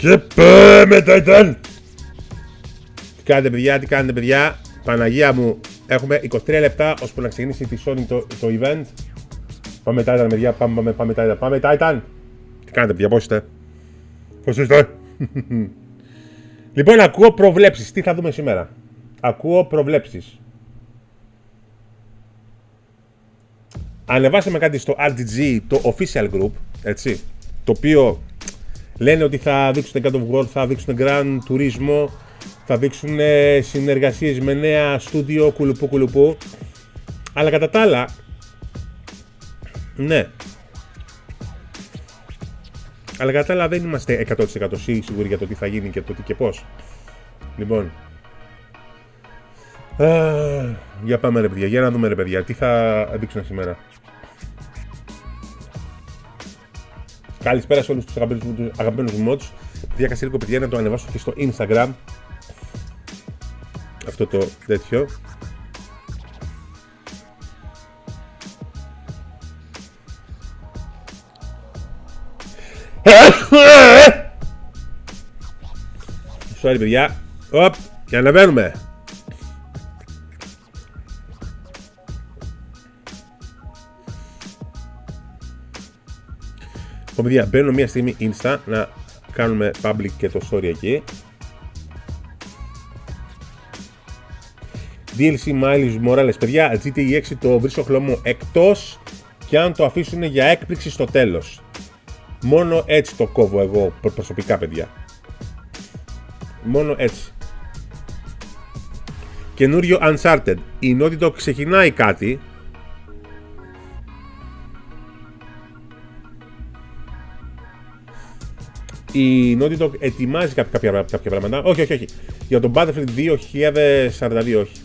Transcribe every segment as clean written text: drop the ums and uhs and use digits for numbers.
Και πάμε Titan! Τι κάνετε παιδιά, Παναγία μου, έχουμε 23 λεπτά ώσπου να ξεκινήσει τη Sony το event. Πάμε Titan παιδιά, πάμε Titan, πάμε Titan! Τι κάνετε παιδιά, πώς είστε? Λοιπόν, ακούω προβλέψεις, τι θα δούμε σήμερα? Ακούω προβλέψεις. Ανεβάσαμε κάτι στο RTG, το official group, έτσι, το οποίο λένε ότι θα δείξουν God of War, θα δείξουν Gran Turismo, θα δείξουν συνεργασίες με νέα στούντιο, κουλουπού. Αλλά κατά τα άλλα, ναι. Αλλά κατά τα άλλα δεν είμαστε 100% σίγουροι για το τι θα γίνει και το τι και πώς. Λοιπόν, για πάμε ρε παιδιά, για να δούμε ρε παιδιά, τι θα δείξουν σήμερα. Καλησπέρα σε όλους τους αγαπημένους μου mods. Διάκασε λίγο παιδιά να το ανεβάσω και στο Instagram. Αυτό το τέτοιο. Sorry παιδιά. Οπ, και ανεβαίνουμε. Παιδιά, μπαίνω μια στιγμή Insta να κάνουμε public και το story εκεί. DLC Miles Morales, παιδιά, GTA 6 το βρίσκω χλωμό εκτός και αν το αφήσουν για έκπληξη στο τέλος. Μόνο έτσι το κόβω εγώ προσωπικά παιδιά. Μόνο έτσι. Καινούριο Uncharted. Η Naughty Dog ξεκινάει κάτι. Η Naughty Dog ετοιμάζει κάποια πράγματα. Όχι. Για τον Battlefield 2042 όχι.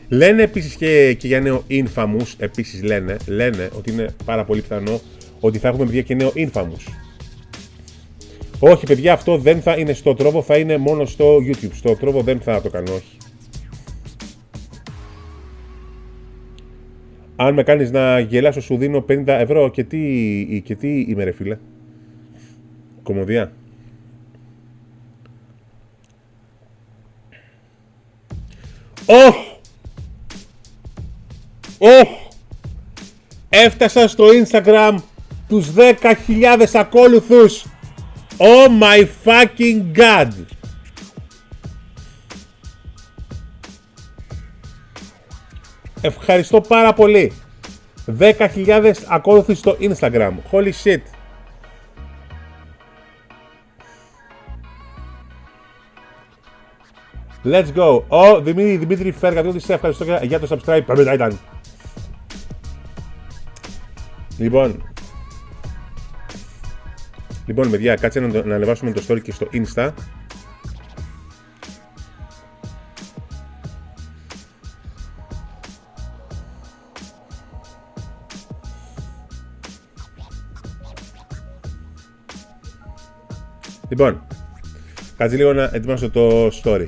Λένε επίσης και για νέο Infamous. Επίσης λένε ότι είναι πάρα πολύ πιθανό ότι θα έχουμε παιδιά και νέο Infamous. Όχι παιδιά, αυτό δεν θα είναι στο τρόπο, θα είναι μόνο στο YouTube. Στο τρόπο δεν θα το κάνω, όχι. Αν με κάνεις να γελάσω σου δίνω 50 ευρώ και τι είμαι ρε φίλε. Κομμωδία. Έφτασα στο Instagram τους 10.000 ακόλουθους. Oh my fucking god. Ευχαριστώ πάρα πολύ. 10.000 ακόλουθους στο Instagram. Holy shit. Let's go. Δημήτρη Φεργατιώτη, σε ευχαριστώ για το subscribe. Πάμε Titan. Λοιπόν, παιδιά, κάτσε να ανεβάσουμε το story και στο Insta. Λοιπόν, κάτσε λίγο να ετοιμάσω το story.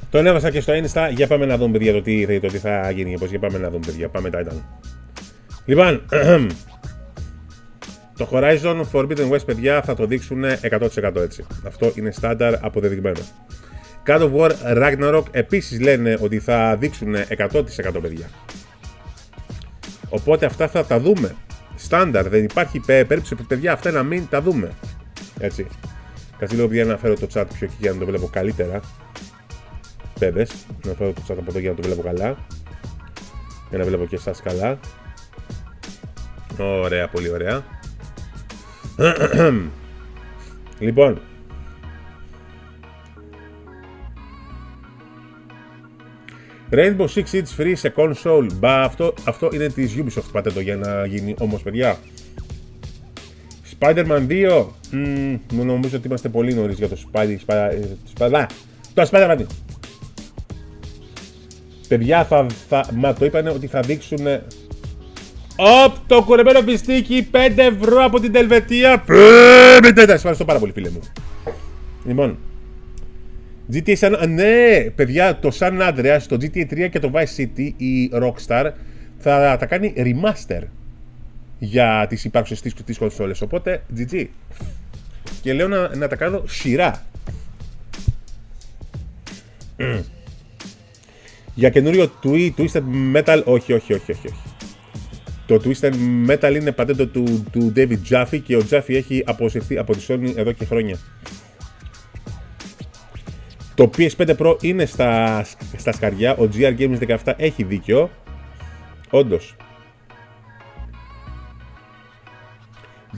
Τον έβασα και στο Insta. Για πάμε να δούμε, παιδιά, το τι θα γίνει. Πώς, για πάμε να δούμε, παιδιά. Πάμε Titan. Λοιπόν, το Horizon Forbidden West, παιδιά, θα το δείξουν 100% έτσι. Αυτό είναι στάνταρ αποδεδειγμένο. God of War Ragnarok επίσης λένε ότι θα δείξουν 100% παιδιά. Οπότε αυτά θα τα δούμε. Στάνταρ, δεν υπάρχει περίπτωση, παιδιά, αυτά να μην τα δούμε. Έτσι. Κάτσε λίγο, παιδιά, να φέρω το chat πιο εκεί για να το βλέπω καλύτερα. Πέδες, να φέρω το chat από εδώ για να το βλέπω καλά. Για να βλέπω και εσάς καλά. Ωραία, πολύ ωραία. Λοιπόν, Rainbow Six Siege free σε console. Μπα, αυτό είναι της Ubisoft πατέντο για να γίνει όμως, παιδιά. Spider-Man 2. Νομίζω ότι είμαστε πολύ νωρίς για το Spider-Man 2. Παιδιά, μα το είπανε ότι θα δείξουν. Το κουρεμένο πιστίκι, 5 ευρώ από την Ελβετία. Σας ευχαριστώ πάρα πολύ, φίλε μου. Λοιπόν, GTA San... Ναι, παιδιά, το San Andreas, το GTA 3 και το Vice City, η Rockstar θα τα κάνει remaster για τις υπάρχουσες τις κονσόλες. Οπότε, GG. Και λέω να τα κάνω σειρά. Για καινούριο Twisted Metal, όχι. Το Twisted Metal είναι πατέντο του David Jaffe και ο Jaffe έχει αποσυρθεί από τη Sony εδώ και χρόνια. Το PS5 Pro είναι στα σκαριά, ο GR Games 17 έχει δίκιο. Όντως.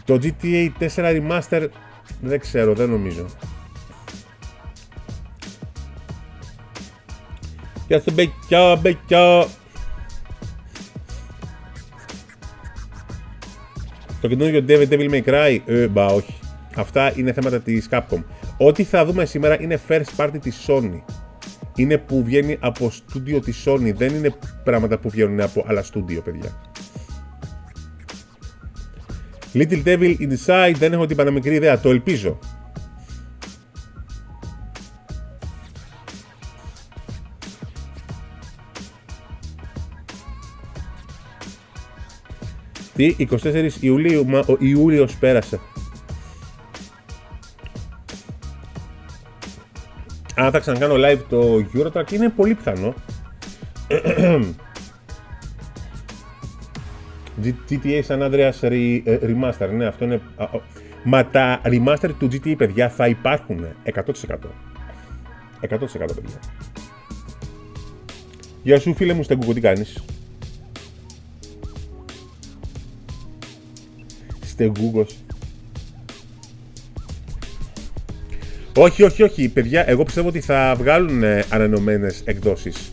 Το GTA 4 Remaster δεν ξέρω, δεν νομίζω. Γεια σου μπεκιά. Το καινούργιο Devil May Cry, όχι. Αυτά είναι θέματα της Capcom. Ό,τι θα δούμε σήμερα είναι first party της Sony. Είναι που βγαίνει από στούντιο της Sony, δεν είναι πράγματα που βγαίνουν από άλλα στούντιο, παιδιά. Little Devil Inside, δεν έχω την παραμικρή ιδέα, το ελπίζω. Τι, 24 Ιουλίου, μα ο Ιούλιος πέρασε. Αν θα ξανακάνω live το Eurotrack, είναι πολύ πιθανό. GTA San Andreas Remaster, ναι, αυτό είναι... Μα τα remaster του GTA, παιδιά, θα υπάρχουν 100%. 100% παιδιά. Γεια σου, φίλε μου, Στεγκούκο, τι κάνεις? Στεγκούκος. Όχι, παιδιά, εγώ πιστεύω ότι θα βγάλουν ανανεωμένες εκδόσεις.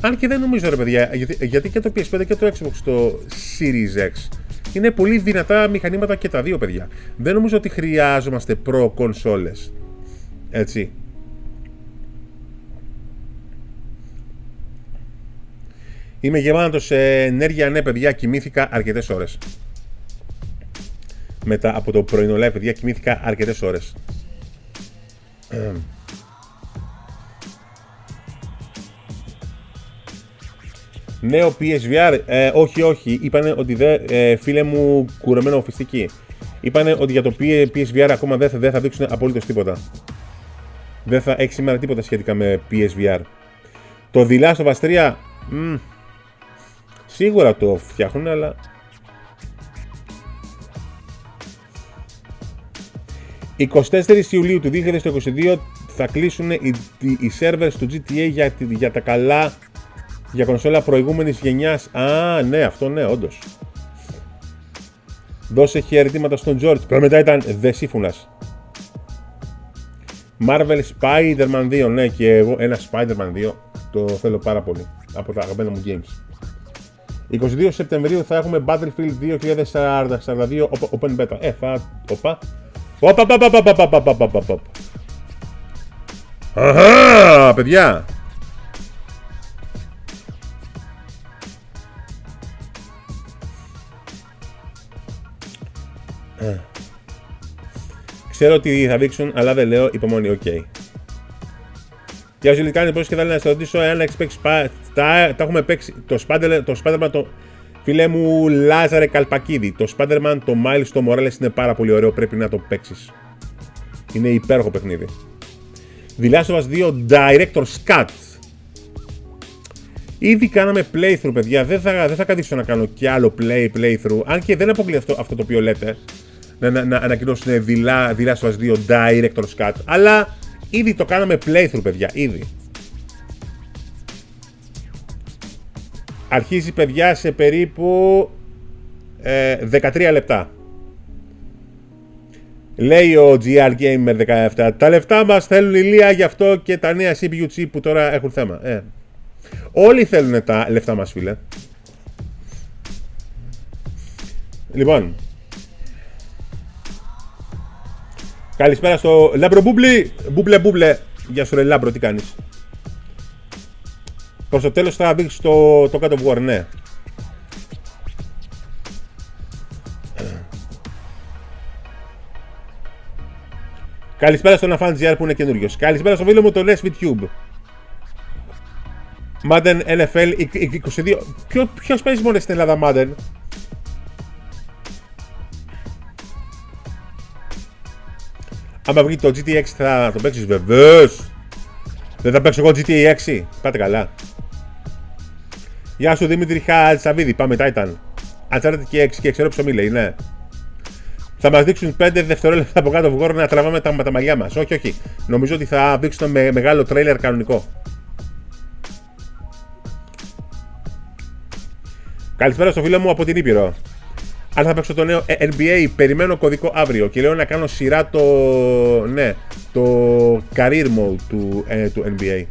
Αν και δεν νομίζω, ρε παιδιά, γιατί και το PS5 και το Xbox το Series X είναι πολύ δυνατά μηχανήματα και τα δύο, παιδιά. Δεν νομίζω ότι χρειάζομαστε Pro κονσόλες. Έτσι. Είμαι γεμάτος σε ενέργεια, ναι, παιδιά, κοιμήθηκα αρκετές ώρες. Μετά από το πρωινό live, παιδιά, κοιμήθηκα αρκετές ώρες. Νέο PSVR, όχι, είπανε ότι φίλε μου, κουρεμένο φυστική. Είπανε ότι για το PSVR ακόμα δεν θα δείξουν απολύτως τίποτα. Δεν θα έχει σήμερα τίποτα σχετικά με PSVR. Το The Last of Us 3, σίγουρα το φτιάχνουν, αλλά... «24 Ιουλίου του 2022 θα κλείσουν οι servers του GTA για τα καλά για κονσόλα προηγούμενης γενιάς». Α, ναι, αυτό ναι, όντως. Δώσε χαιρετήματα στον George. Pero μετά ήταν The Σύμφωνας. Marvel Spider-Man 2, ναι, και εγώ ένα Spider-Man 2 το θέλω πάρα πολύ. Από τα αγαπημένα μου games. 22 Σεπτεμβρίου θα έχουμε Battlefield 2042 Open Beta. Οπα. Αχα, παιδιά. Ξέρω ότι θα δείξουν, αλλά δεν λέω υπομονή, οκ. Για όσοι κάνει πώς και θα να σα ρωτήσω εάν έχει παίξει. Τα έχουμε παίξει. Το Spider-Man, το φίλε μου Λάζαρε Καλπακίδη. Το Spider-Man, το Miles, το Morales είναι πάρα πολύ ωραίο. Πρέπει να το παίξει. Είναι υπέροχο παιχνίδι. The Last of Us 2 Director's Cut. Ήδη κάναμε playthrough, παιδιά. Δεν θα καθίσω να κάνω κι άλλο playthrough. Αν και δεν αποκλεί αυτό το οποίο λέτε. Να ανακοινώσουν The Last of Us 2 Director's Cut. Αλλά ήδη το κάναμε playthrough, παιδιά. Ήδη. Αρχίζει, παιδιά, σε περίπου 13 λεπτά. Λέει ο GR Gamer 17. Τα λεφτά μας θέλουν ηλία, γι' αυτό και τα νέα CPU chip που τώρα έχουν θέμα. Όλοι θέλουν τα λεφτά μας, φίλε. Λοιπόν. Καλησπέρα στο Λάμπρο Μπούμπλι. Μπούμπλε. Γεια σου ρε Λάμπρο, τι κάνεις? Προς το τέλος θα δείξεις το God of War, ναι. Καλησπέρα στον AfanGR που είναι καινούριος. Καλησπέρα στο φίλο μου το LesVTube. Madden NFL 22. Ποιος παίζει μόνο στην Ελλάδα Madden? Άμα βγει το GTA 6 θα το παίξεις? Βεβαίως. Δεν θα παίξω εγώ GTA 6. Πάτε καλά. Γεια σου Δημήτρη Χατσαβίδη. Πάμε Titan. Uncharted και 6 και ξέρω ψωμί λέει, ναι. Θα μας δείξουν 5 δευτερόλεπτα από κάτω βγόρω να τραβάμε τα μαλλιά μας. Όχι. Νομίζω ότι θα δείξουν μεγάλο τρέιλερ κανονικό. Καλησπέρα στο φίλο μου από την Ήπειρο. Αν θα παίξω το νέο NBA, περιμένω κωδικό αύριο και λέω να κάνω σειρά το career mode του NBA.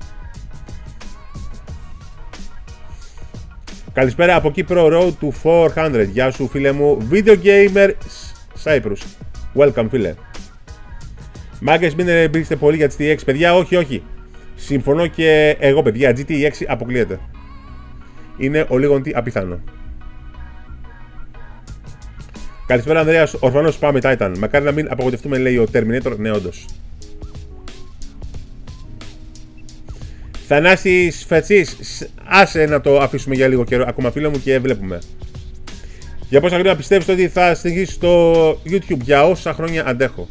Καλησπέρα από Κύπρο Road to 400. Γεια σου φίλε μου. Video Gamer Cyprus. Welcome φίλε. Μάγκες, μην εμπειρήσετε πολύ για τις GT6, παιδιά. Όχι. Συμφωνώ και εγώ, παιδιά. GT6 αποκλείεται. Είναι ο λίγο τι απίθανο. Καλησπέρα Ανδρέας, ορφανός, πάμε Titan. Μακάρι να μην απογοητευτούμε, λέει ο Terminator. Ναι, όντως. Θανάσης Φετσής, άσε να το αφήσουμε για λίγο καιρό ακόμα φίλο μου και βλέπουμε. Για πόσα χρόνια πιστεύεις ότι θα συνεχίσεις στο YouTube? Για όσα χρόνια αντέχω.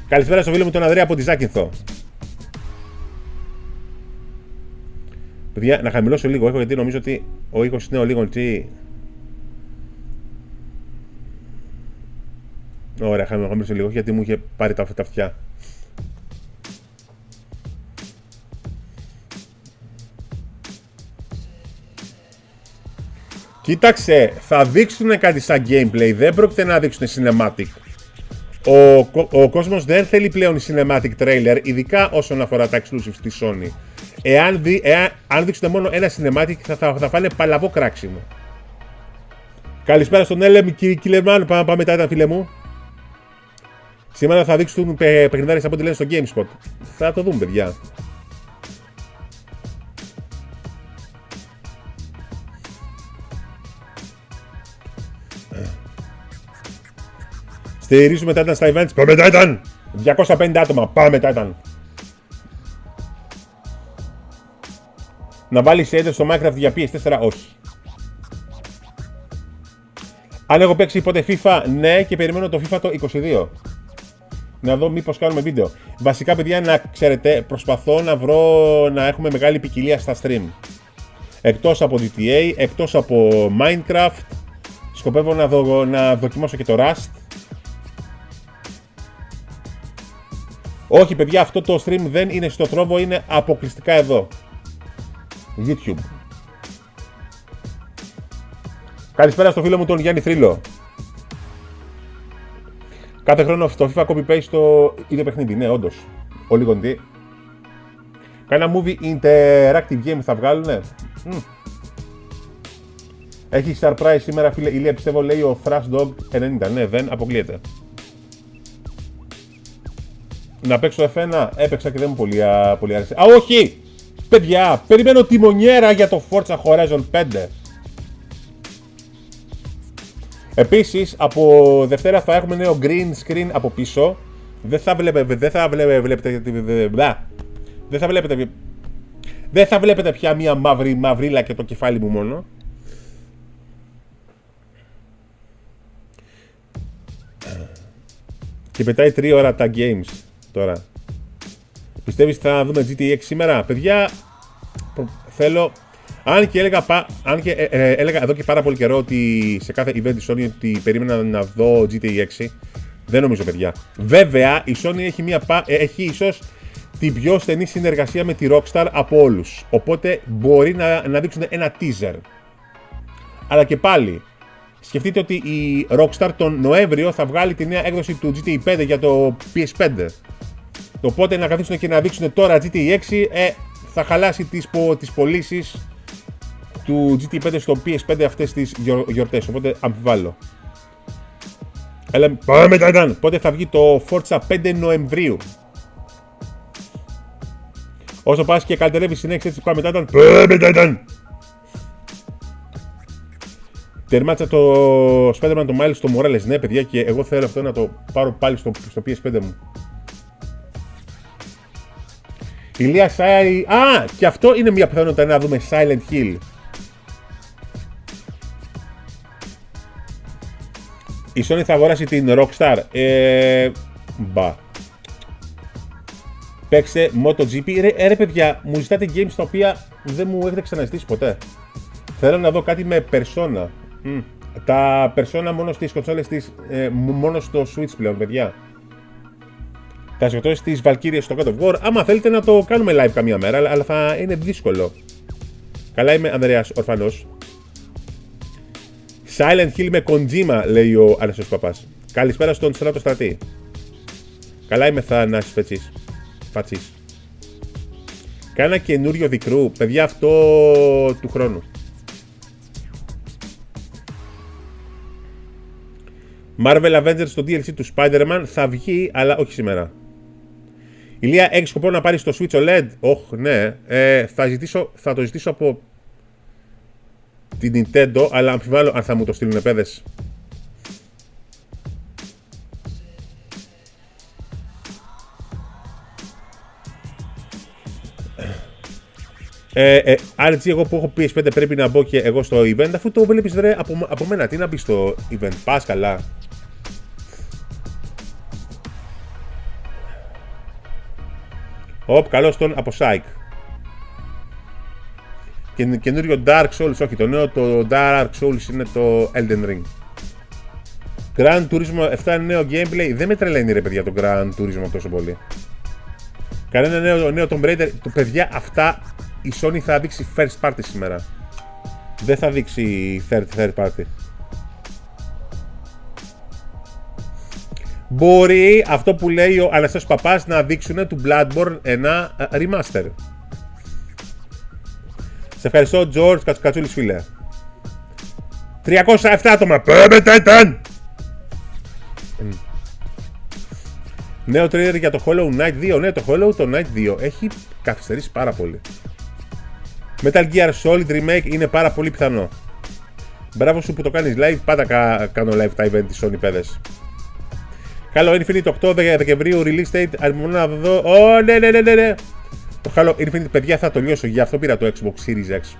Καλησπέρα στο φίλο μου τον Ανδρέα από τη Ζάκυνθο. Παιδιά, να χαμηλώσω λίγο ήχο γιατί νομίζω ότι ο ήχος είναι ο λίγο τι. Ωραία, χαμηλώσω λίγο γιατί μου είχε πάρει τα αυτιά. Κοίταξε, θα δείξουν κάτι σαν gameplay, δεν πρόκειται να δείξουν cinematic. Ο κόσμος δεν θέλει πλέον cinematic trailer, ειδικά όσον αφορά τα exclusives της Sony. Αν δείξουν μόνο ένα cinematic θα φάνε παλαβό κράξιμο. Καλησπέρα στον Έλεμ Κιλερμάν, πάμε μετά τα φίλε μου. Σήμερα θα δείξουν παιχνιδάρες από ό,τι λένε στο GameSpot. Θα το δούμε, παιδιά. Στηρίζουμε Titan στα events. Πάμε Titan! 250 άτομα. Πάμε Titan! Να βάλεις shader στο Minecraft για PS4, όχι. Αν έχω παίξει ποτέ FIFA, ναι, και περιμένω το FIFA το 22. Να δω μήπως κάνουμε βίντεο. Βασικά, παιδιά, να ξέρετε, προσπαθώ να βρω να έχουμε μεγάλη ποικιλία στα stream. Εκτός από GTA, εκτός από Minecraft, σκοπεύω να δοκιμάσω και το Rust. Όχι, παιδιά, αυτό το stream δεν είναι στο Τρόβο, είναι αποκλειστικά εδώ. YouTube. Καλησπέρα στο φίλο μου τον Γιάννη Θρύλο. Κάθε χρόνο στο FIFA copy-paste το ίδιο παιχνίδι, ναι, όντως. Ο λίγο τι. Κάνα movie interactive game θα βγάλουνε. Έχει surprise σήμερα, φίλε Ηλία, πιστεύω, λέει ο Thrash Dog 90. Ναι, δεν αποκλείεται. Να παίξω F1, έπαιξα και δεν μου πολύ άρεσε. Α, όχι! Παιδιά, περιμένω τιμονιέρα για το Forza Horizon 5. Επίσης, από Δευτέρα θα έχουμε νέο green screen από πίσω. Δεν θα βλέπετε Δεν θα βλέπετε πια μια μαυρίλα και το κεφάλι μου μόνο. Και πετάει 3 ώρα τα games τώρα. Πιστεύεις θα δούμε GTA 6 σήμερα? Παιδιά, θέλω... Αν και έλεγα εδώ και πάρα πολύ καιρό ότι σε κάθε event η Sony ότι περίμενα να δω GTA 6. Δεν νομίζω, παιδιά. Βέβαια, η Sony έχει ίσως την πιο στενή συνεργασία με τη Rockstar από όλους. Οπότε μπορεί να δείξουν ένα teaser. Αλλά και πάλι, σκεφτείτε ότι η Rockstar τον Νοέμβριο θα βγάλει τη νέα έκδοση του GTA 5 για το PS5. Οπότε να καθίσουν και να δείξουν τώρα GTA 6, θα χαλάσει τις πωλήσεις του GTA 5 στο PS5 αυτές τις γιορτές. Οπότε αμφιβάλλω. Αλλά πάμε Titan! Πότε θα βγει το Forza 5 Νοεμβρίου? Όσο πας και καλυτερεύεις συνέχιση, έτσι πάμε Titan. Πάμε Titan! Τερμάτισα το Spider-Man το Miles στο Morales. Ναι, παιδιά, και εγώ θέλω αυτό να το πάρω πάλι στο PS5 μου. Ηλία Silent... Α! Και αυτό είναι μια πιθανότητα να δούμε Silent Hill. Η Sony θα αγοράσει την Rockstar. Μπα. Παίξε MotoGP. Ρε παιδιά, μου ζητάτε games τα οποία δεν μου έχετε ξαναζητήσει ποτέ. Θέλω να δω κάτι με Persona. Τα Persona μόνο στις κονσόλες της, μόνο στο Switch πλέον, παιδιά. Θα σκοτώσει τις Valkyries στο God of War. Άμα θέλετε να το κάνουμε live καμία μέρα, αλλά θα είναι δύσκολο. Καλά, είμαι Ανδρέας Ορφανός. Silent Hill με Kojima, λέει ο Ανέσος Παπάς. Καλησπέρα στον Στράτο Στρατή. Καλά, είμαι Θανάσης Φατσής. Κάνα καινούριο δικρού. Παιδιά, αυτό του χρόνου. Marvel Avengers στο DLC του Spider-Man θα βγει, αλλά όχι σήμερα. Ηλία, έχεις σκοπό να πάρεις το Switch OLED? Ναι. Θα το ζητήσω από την Nintendo, αλλά αμφιβάλλω αν θα μου το στείλουν παιδες. RG, εγώ που έχω PS5 πρέπει να μπω και εγώ στο event, αφού το βλέπεις ρε από μένα. Τι να μπει στο event, πας καλά. Καλώς τον από Psych. Και καινούριο Dark Souls, όχι το νέο, το Dark Souls είναι το Elden Ring. Grand Turismo 7 νέο gameplay, δεν με τρελαίνει ρε παιδιά το Grand Turismo τόσο πολύ. Κανένα νέο Tomb Raider, το παιδιά αυτά η Sony θα δείξει first party σήμερα. Δεν θα δείξει third party. Μπορεί αυτό που λέει ο Αναστάσιος Παπάς να δείξουν του Bloodborne ένα remaster. Σε ευχαριστώ George Κατσούλης φίλε. 307 άτομα. Πάμε Titan! Νέο trailer για το Hollow Knight 2. Ναι, το Hollow Knight 2 έχει καθυστερήσει πάρα πολύ. Metal Gear Solid Remake είναι πάρα πολύ πιθανό. Μπράβο σου που το κάνεις live. Πάντα κάνω live τα event της Sony παιδες. Halo Infinite 8 Δεκεμβρίου release date. Αν μόνο να δω. Ναι. Το Halo Infinite, παιδιά, θα το λιώσω. Γι' αυτό πήρα το Xbox Series X.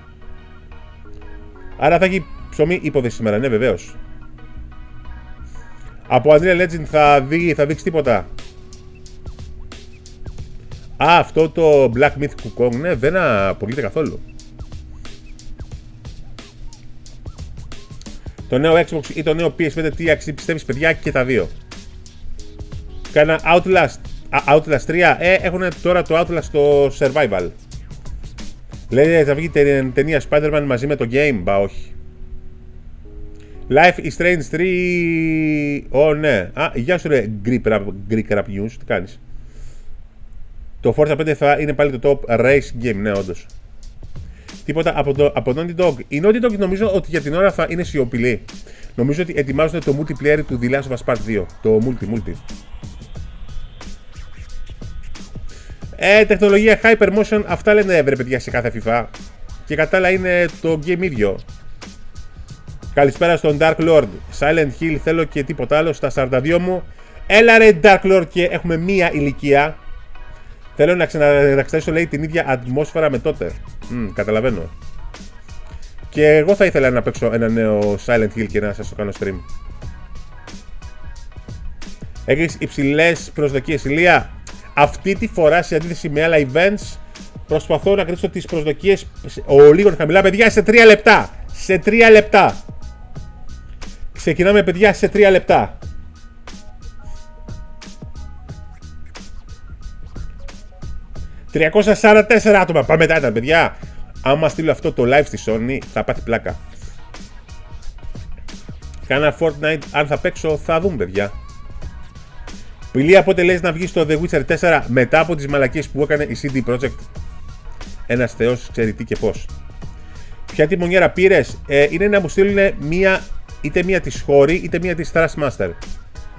Άρα θα έχει ψωμί υπόθεση σήμερα. Ναι, βεβαίως. Από Unreal Legend θα δείξει τίποτα. Αυτό το Black Myth Wukong, ναι, δεν απολύεται καθόλου. Το νέο Xbox ή το νέο PS5 τι αξίζει πιστεύεις παιδιά και τα δύο? Κάνα Outlast 3, έχουν τώρα το Outlast στο Survival. Λέει θα βγει ταινία Spider-Man μαζί με το game, μπα όχι. Life is Strange 3, ναι. Γεια σου ρε Greek Rap News, τι κάνεις? Το Forza 5 θα είναι πάλι το top race game, ναι όντως. Τίποτα από Naughty Dog. Η Naughty Dog νομίζω ότι για την ώρα θα είναι σιωπηλή. Νομίζω ότι ετοιμάζουν το multiplayer του The Last of Us Part 2. Το multi. Τεχνολογία Hypermotion, αυτά λένε βρε παιδιά σε κάθε FIFA. Και κατά άλλα είναι το game ίδιο. Καλησπέρα στον Dark Lord. Silent Hill θέλω και τίποτα άλλο στα 42 μου. Έλα ρε Dark Lord και έχουμε μία ηλικία. Θέλω να ξαναξετάσω, λέει, την ίδια ατμόσφαιρα με τότε. Καταλαβαίνω. Και εγώ θα ήθελα να παίξω ένα νέο Silent Hill και να σας το κάνω stream. Έχεις υψηλές προσδοκίες, Ηλία. Αυτή τη φορά, σε αντίθεση με άλλα events, προσπαθώ να κρατήσω τις προσδοκίες λίγο χαμηλά, παιδιά, σε 3 λεπτά. Σε 3 λεπτά. Ξεκινάμε, παιδιά, σε 3 λεπτά. ...344 άτομα. Πάμε μετά, παιδιά. Άμα στείλω αυτό το live στη Sony, θα πάθει πλάκα. Κάνα Fortnite, αν θα παίξω, θα δούμε, παιδιά. Πηλία, πότε λες να βγει στο The Witcher 4 μετά από τις μαλακίες που έκανε η CD Projekt? Ένας θεός ξέρει τι και πώς. Ποια τιμονιέρα πήρες? Είναι να μου στείλουν είτε μία της χώρη είτε μία της Thrustmaster.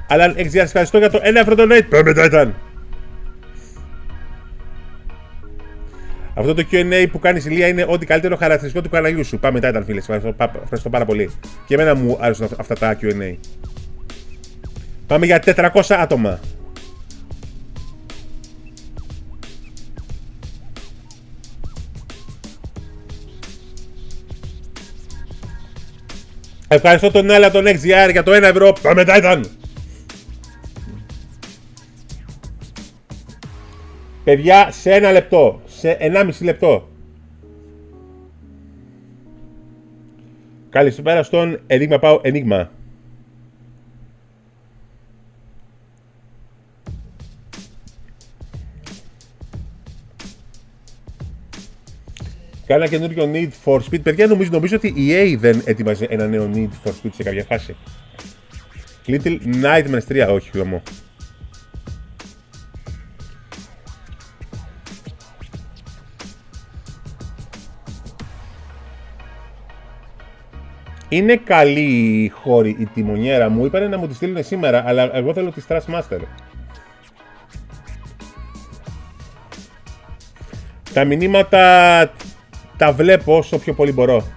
Αλλά XGR, ευχαριστώ για το 1 ευρώ donate. Πάμε μετά. Αυτό το Q&A που κάνεις, Ηλία, είναι ό,τι καλύτερο χαρακτηριστικό του καναλιού σου. Πάμε μετά, φίλε. Ευχαριστώ πάρα πολύ. Και εμένα μου άρεσαν αυτά τα Q&A. Πάμε για 400 άτομα. Ευχαριστώ τον Άλλα, τον XGR για το 1 ευρώ. Πάμε μετά. Παιδιά, σε 1 λεπτό. Σε 1,5 λεπτό. Καλησπέρα στον Ενίγμα, πάω Ενίγμα. Κάνα καινούριο Need for Speed. Παιδιά, νομίζω ότι η EA δεν έτοιμαζε ένα νέο Need for Speed σε κάποια φάση. Little Nightmares 3, όχι χλωμό. Είναι καλή η χώρη η τιμονιέρα μου. Είπανε να μου τη στείλουν σήμερα, αλλά εγώ θέλω τη Thrustmaster. Τα μηνύματα τα βλέπω όσο πιο πολύ μπορώ.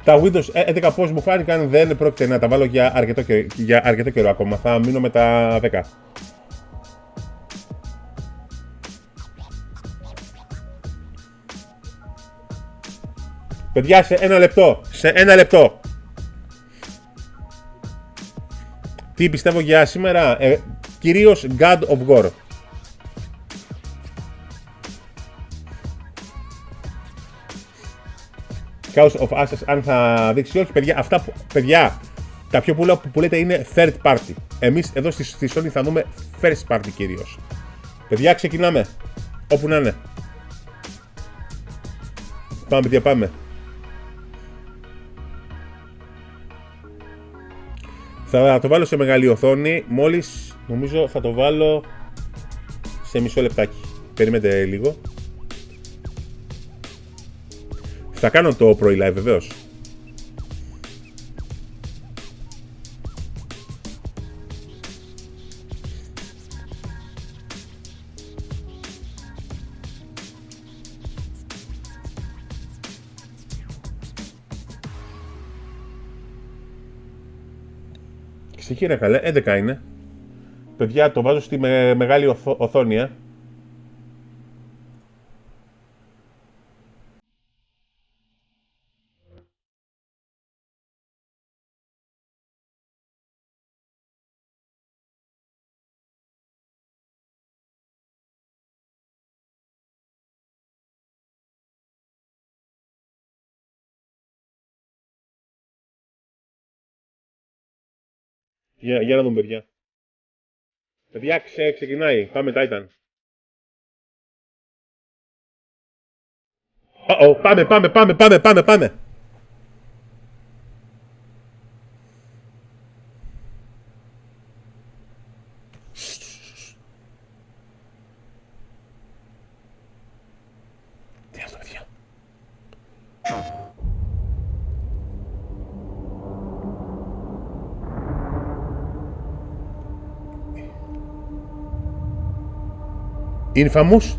Τα Windows 11 πώς μου φάνηκαν, δεν πρόκειται να τα βάλω για αρκετό καιρό ακόμα. Θα μείνω με τα 10. Παιδιά, σε 1 λεπτό. Σε 1 λεπτό. Τι πιστεύω για σήμερα? Κυρίως God of War. House of Ashes, αν θα δείξει όχι, παιδιά, αυτά που, παιδιά, τα πιο πολλά που λέτε είναι third party. Εμείς εδώ στη Sony θα δούμε first party κυρίως. Παιδιά, ξεκινάμε. Όπου να είναι. Πάμε, παιδιά, πάμε. Θα το βάλω σε μεγάλη οθόνη, μόλις νομίζω θα το βάλω σε μισό λεπτάκι. Περιμένετε λίγο. Θα κάνω το πρωί live βεβαίως. Ξεχύρα καλέ, 11 είναι. Παιδιά, το βάζω στη μεγάλη οθόνη, Για να δούμε, παιδιά. Παιδιά, ξεκινάει. Πάμε, Titan. Πάμε. Τι αυτό, παιδιά. Infamous.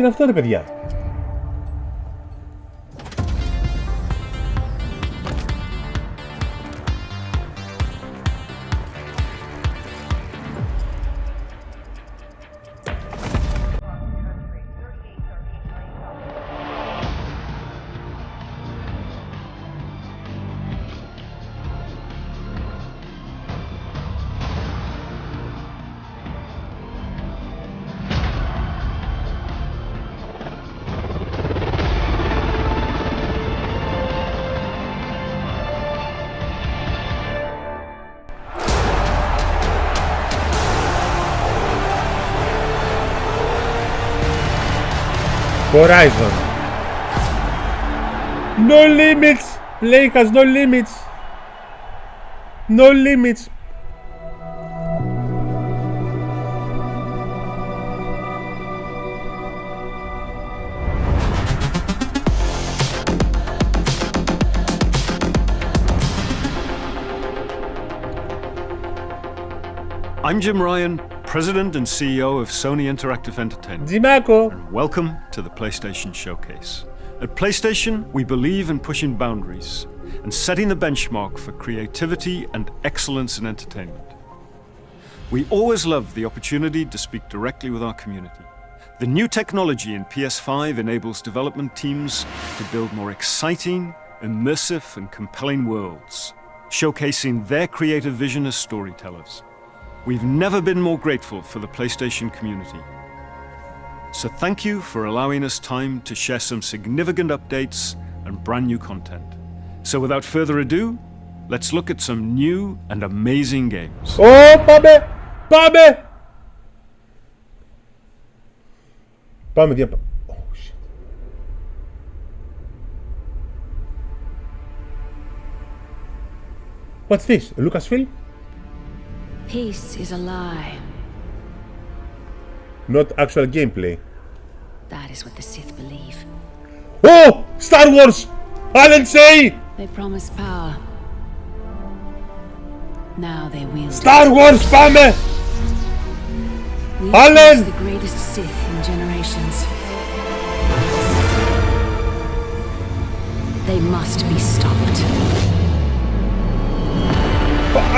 Τι είναι αυτό ρε παιδιά? Horizon. No limits. Play has no limits. No limits. I'm Jim Ryan, President and CEO of Sony Interactive Entertainment. Jimmako. And welcome to the PlayStation Showcase. At PlayStation, we believe in pushing boundaries and setting the benchmark for creativity and excellence in entertainment. We always love the opportunity to speak directly with our community. The new technology in PS5 enables development teams to build more exciting, immersive, and compelling worlds, showcasing their creative vision as storytellers. We've never been more grateful for the PlayStation community. So thank you for allowing us time to share some significant updates and brand new content. So without further ado, let's look at some new and amazing games. Oh, πάμε! Πάμε! Πάμε, τι απ' Oh, shit. What's this? Lucasfilm? Peace is a lie. Not actual gameplay. That is what the Sith believe. Oh! Star Wars! Alan say! They promise power. Now they wield Star Wars, πάμε! We Alan! face the greatest Sith in generations. They must be stopped.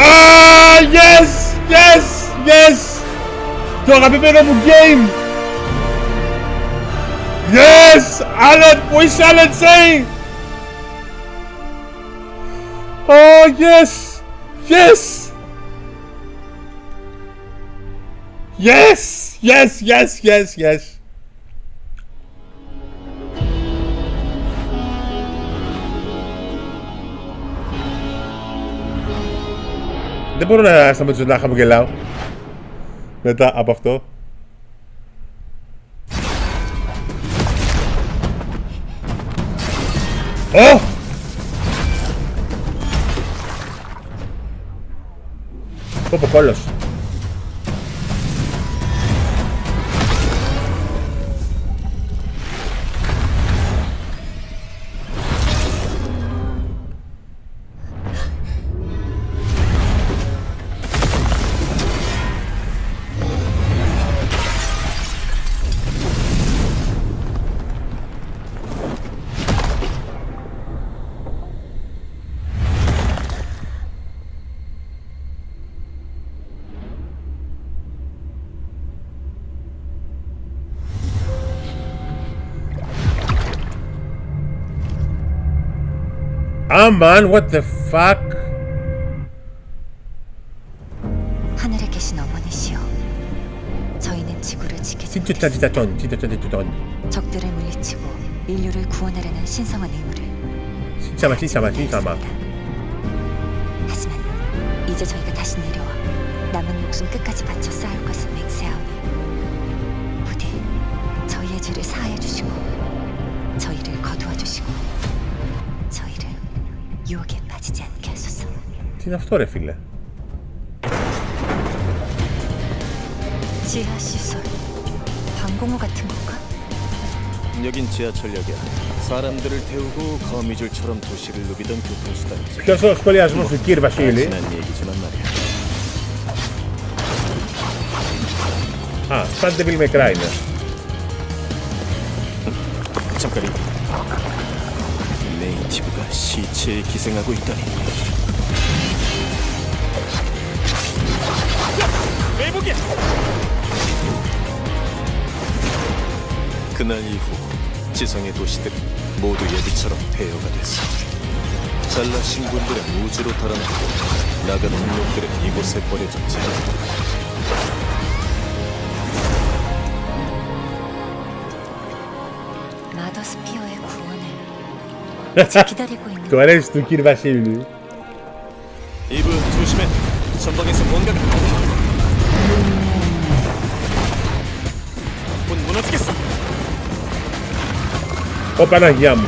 Ah, yes! Yes! Yes! Το αγαπημένο μου game! Yes! Alan! Πού είσαι, Alan say! Oh, yes! Yes! Yes! Yes, yes, yes, yes! Δεν μπορώ να σταματήσω να χαμογελάω μετά από αυτό. Ω! Πω κόλλος. Ah man, what the fuck? 하늘에 계신 어머니시여, 저희는 지구를 지키지 진짜 못했습니다. 전 적들을 물리치고 인류를 구원하려는 신성한 의무를 진짜마 하지만 이제 저희가 다시 내려와 남은 목숨 끝까지 바쳐 싸울 것을 맹세하오니 부디 저희의 죄를 사하여 주시고 저희를 거두어 주시고 저희를 유혹에 빠지지 않게 하소서. Τι είναι αυτό ρε φίλε? 지하 시설, 방공호 같은 건가? 여긴 지하철역이야. 사람들을 태우고 거미줄처럼 도시를 누비던 교통수단이지. Ποιος ο σχολιασμός του κύριε Βασίλη? 지난 얘기지만 말이야. Α, σαν Devil May Cry είναι. 잠깐이. 네이티브가 시체에 기생하고 있다니. 매복이야. 그날 이후 지성의 도시들은 모두 예비처럼 폐허가 됐어. 잘나신 분들은 우주로 달아나고 나간 놈들은 이곳에 버려졌지. 나도 스피어의 구원을 아직 기다리고 있는. Tu eres tu Kirvashil. 이브 조심해. 전방에서 뭔가가. 곧 무너지겠어. Παναγία μου.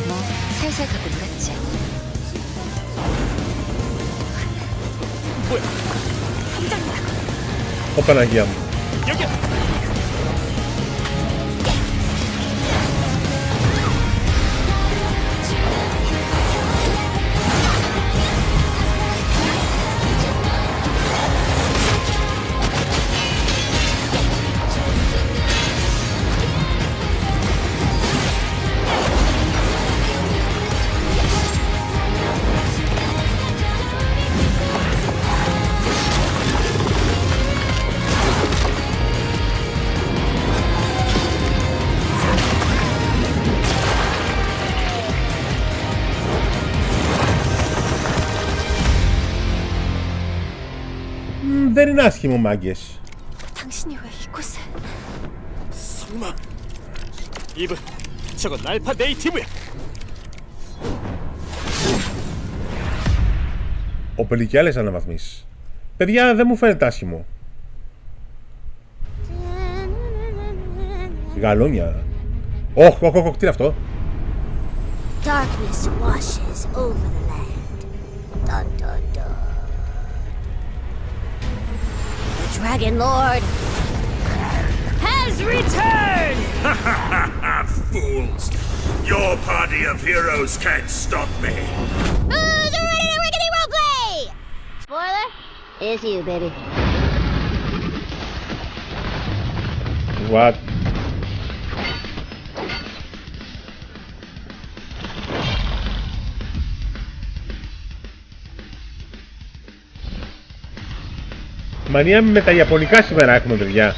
뭐 살살 가고 놀았지. 뭐야? Παναγία μου. 여기야. Δεν είναι άσχημο, μάγκες. 당신이 왜 이곳에? 설마. 이브, 저건 알파 네이티브야. Όπελοι και άλλες αναβαθμίσεις. Παιδιά, δεν μου φαίνεται άσχημο. Γαλόνια. Όχ, τι είναι αυτό? Darkness washes over the land. Dun dun dun. The Dragon Lord has returned! Fools! Your party of heroes can't stop me! Who's ready to rickety roleplay? Spoiler? It's you, baby. What? Μανία με τα ιαπωνικά σήμερα έχουμε, παιδιά.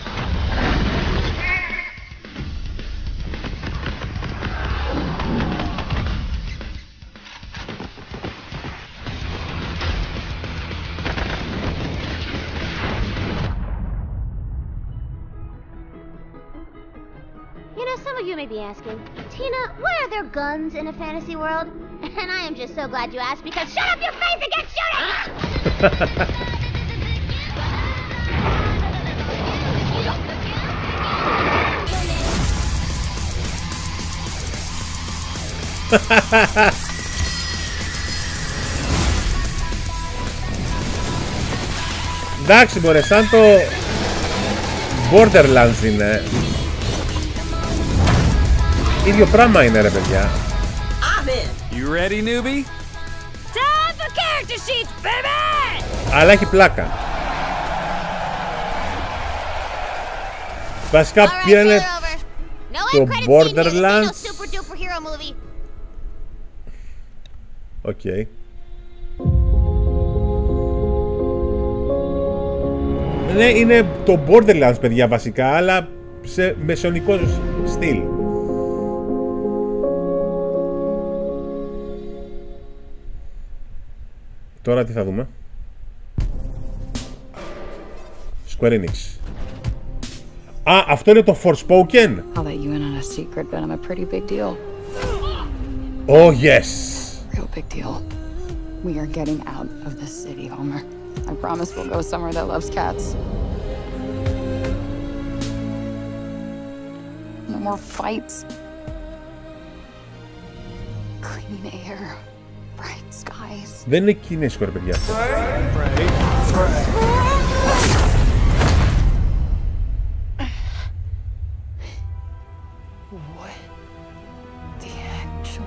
You know, some of you may be asking, Tina, why are there guns in a fantasy world? And I am just so glad you asked because shut up your face and get shooting! Εντάξει μωρέ, σαν το Borderlands είναι. Ίδιο πράγμα είναι ρε παιδιά. You ready, newbie? Time for character sheets, baby! Αλλά έχει πλάκα. Βασικά πήρανε το Borderlands. Οκ. Ναι, είναι το Borderlands παιδιά βασικά, αλλά σε μεσαιωνικό στυλ. Τώρα τι θα δούμε? Square Enix. Α, αυτό είναι το Forspoken. I'll let you in on a secret, but I'm a pretty big deal. Oh yes. Real big deal. We are getting out of this city, Homer. I promise we'll go somewhere that loves cats. No more fights. Clean air. Bright skies. Δεν είναι κινέζικο ρε παιδιά αυτό. What the actual...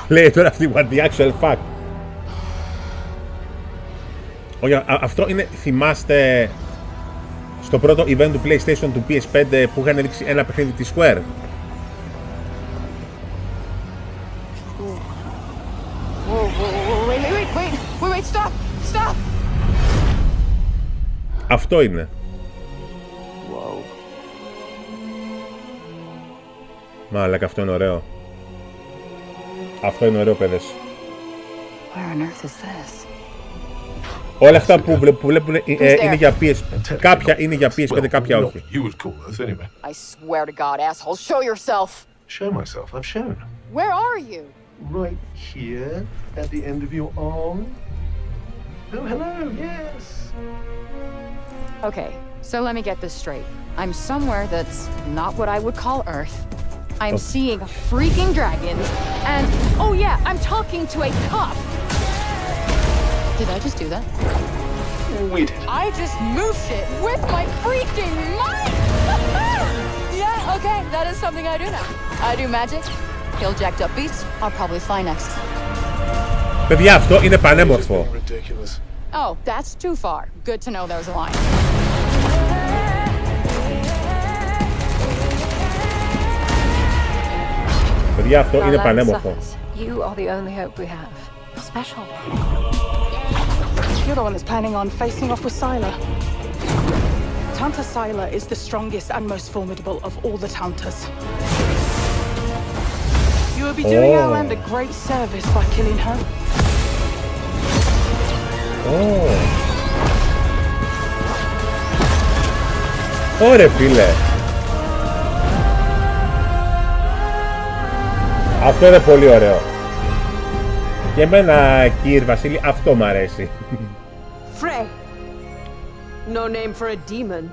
Λέει τώρα αυτή what the actual fuck. Όχι, αυτό είναι, θυμάστε στο πρώτο event του PlayStation του PS5 που είχαν δείξει ένα παιχνίδι της Square. Wait, stop! Αυτό είναι. Μάλακα, αυτό είναι ωραίο. Αυτό είναι ωραίο, παιδες. Where on earth is this? Όλα αυτά που βλέπουν είναι για PS. Κάποια είναι για PS5, κάποια όχι. You would call us anyway. I swear to God, asshole, show yourself! Show myself. I've shown. Where are you? Right here, at the end of your arm. Oh, hello. Yes. Okay, so let me get this straight. I'm somewhere that's not what I would call Earth. I'm seeing freaking dragons, and oh yeah, I'm talking to a cop. Did I just do that? We did. I just moved shit with my freaking mind! Yeah, okay, that is something I do now. I do magic, kill jacked up beasts, I'll probably fly next. Παιδιά, αυτό είναι πανέμορφο. Oh, that's too far. Good to know there's a line. Παιδιά, αυτό είναι πανέμορφο. You are the only hope we have. Special. You're the one that's planning on facing off with Syla. Tanta Syla is the strongest and most formidable of all the Tantas. You will be doing our land a great service by killing her. Ωραία, φίλε. Αυτό είναι πολύ ωραίο. Και εμένα, κύριε Βασίλη, αυτό μ' αρέσει. Frey. No name for a demon.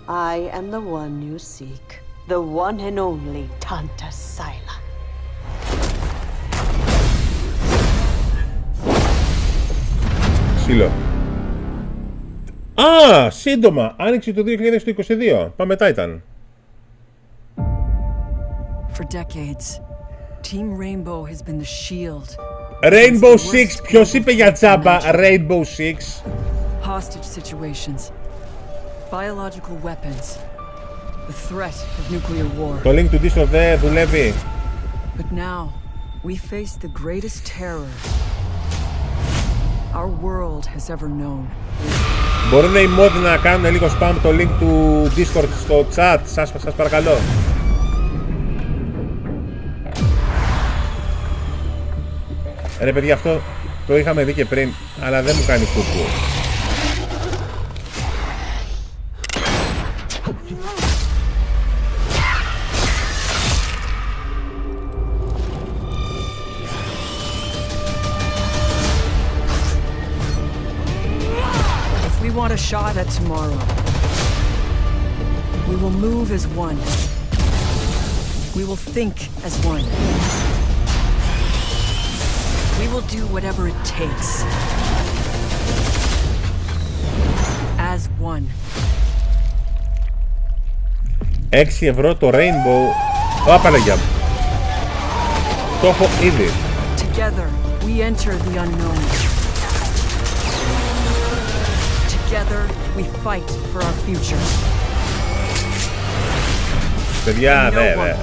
I am the one you seek. The one and only Tanta Syla. Ξύλο. Α, σύντομα. Άνοιξη του 2022. Πάμε μετά ήταν. For decades, Team Rainbow has been the shield. Rainbow Six. Ποιος είπε για τσάμπα Rainbow Six? Hostage situations, biological weapons, the threat of nuclear war. Το link του Discord δεν δουλεύει. But now, we face the greatest terror our world has ever known. Μπορούν οι mod να κάνουν λίγο spam το link του Discord στο chat, σας παρακαλώ. Ρε παιδιά, αυτό το είχαμε δει και πριν, αλλά δεν μου κάνει κούκου. If we want a shot at tomorrow, we will move as one. We will think as one. We will do whatever it takes. As one. 6 ευρώ το Rainbow. Ω, Παναγιά μου. Το έχω ήδη. Together, we enter the unknown. Together, we fight for our future. Παιδιά, No ναι.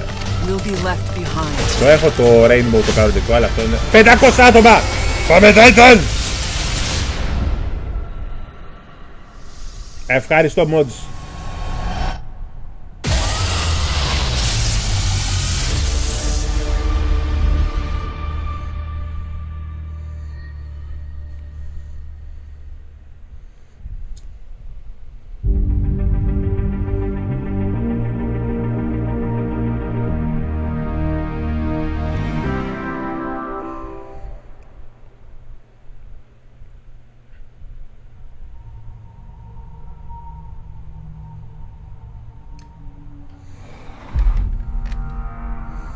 will be left behind. Το έχω το Rainbow το κανονικό, αλλά αυτό είναι 500 άτομα! Πάμε Titan! Ευχαριστώ mods.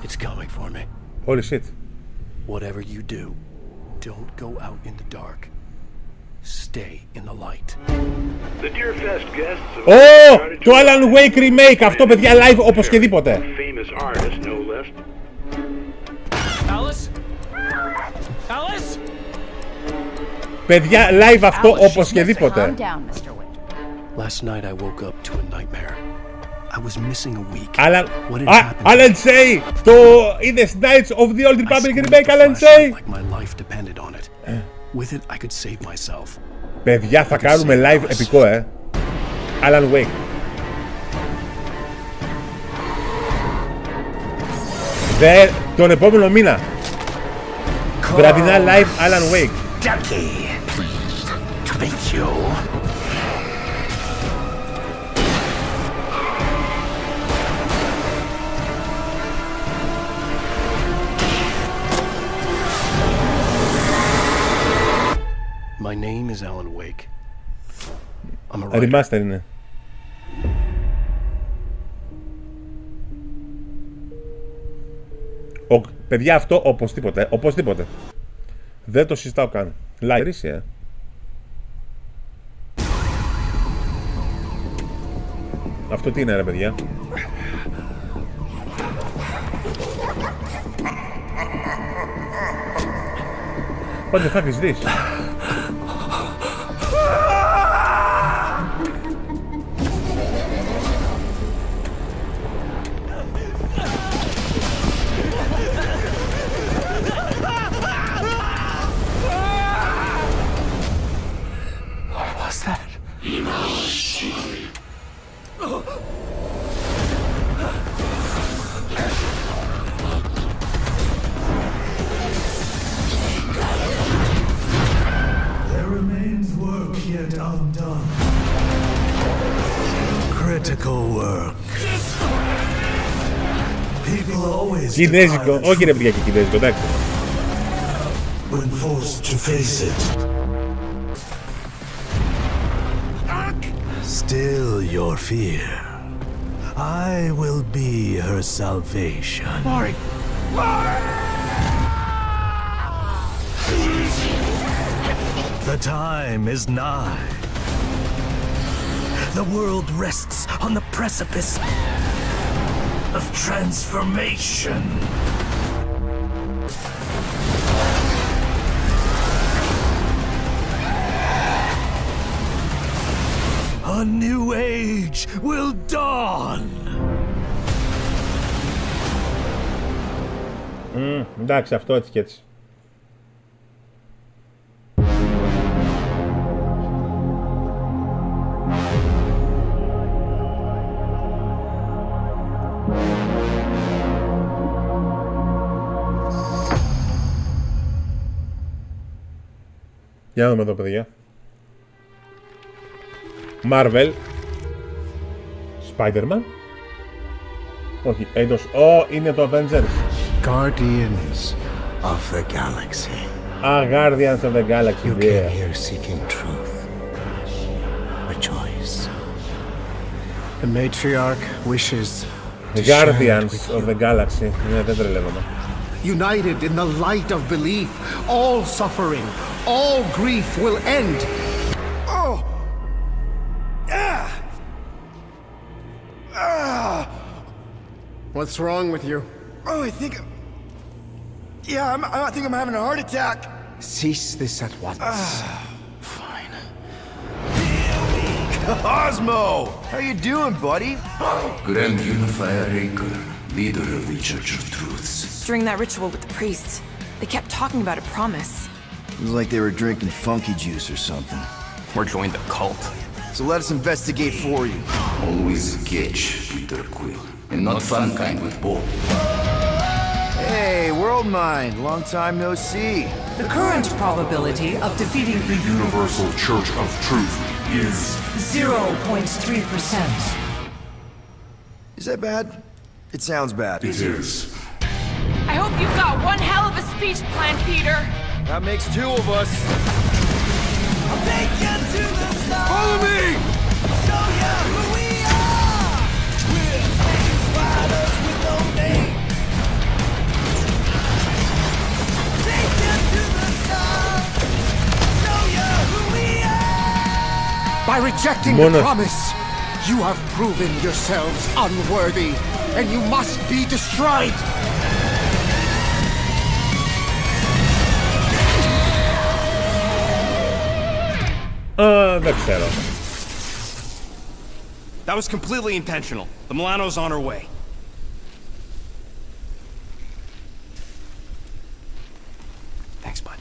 It's coming for me. Holy shit. Whatever you do, don't go out in the dark. stay in the light. The Deerfest guests of Το Alan Wake remake, αυτό παιδιά live οπωσδήποτε. famous artist, no less. Alice? Alice? Παιδιά live αυτό οπωσδήποτε. Last night I woke up to a nightmare. I was missing a week. Alan Say! Το είδες Knights of the Old Republic remake, Alan Say! Like my life depended on it. With it I could save myself. Παιδιά θα κάνουμε live επικό, Alan Wake. Τον επόμενο μήνα. Βραδινά live Alan Wake. Ducky, pleased to meet you. My name is Alan Wake. I'm a writer. Remaster είναι. Παιδιά αυτό οπωσδήποτε. Δεν το συζητάω καν. Live. Αυτό τι είναι ρε παιδιά? What the fuck is this? Κινέζικο, όχι ρε παιδιά και κινέζικο, εντάξει. When forced to face it. Still your fear. I will be her salvation. Mari! The time is nigh. The world rests on the precipice of transformation. A new age will dawn. Εντάξει, αυτό έτσι και έτσι. Για να δούμε εδώ παιδιά. Marvel. Spider-Man. Όχι, έντος. Είναι το Avengers. Guardians of the Galaxy. Guardians of the Galaxy. You came here seeking truth. Rejoice. The matriarch wishes The Guardians of the Galaxy. Ναι, δεν τρελαίνομαι. United in the light of belief, all suffering, all grief will end. Oh! Ah! Ah! What's wrong with you? Oh, I think I'm having a heart attack. Cease this at once. Fine. Cosmo! How you doing, buddy? Grand Unifier Raker, leader of the Church of Truths. During that ritual with the priest, they kept talking about a promise. It was like they were drinking funky juice or something. Or joined the cult. So let us investigate for you. Always catch, Peter Quill. And not fun kind with Bob. Hey, World Mind, long time no see. The current probability of defeating the Universal Church of Truth is 0.3%. Is that bad? It sounds bad. It is. I hope you've got one hell of a speech planned, Peter. That makes two of us. I'll take you to the stars. Follow me! Show you who we are. We're space riders with no name. Take you to the stars. Show you who we rejecting the promise. You have proven yourselves unworthy, and you must be destroyed. Δεν ξέρω. That was completely intentional. The Milano's on her way. Thanks, bud.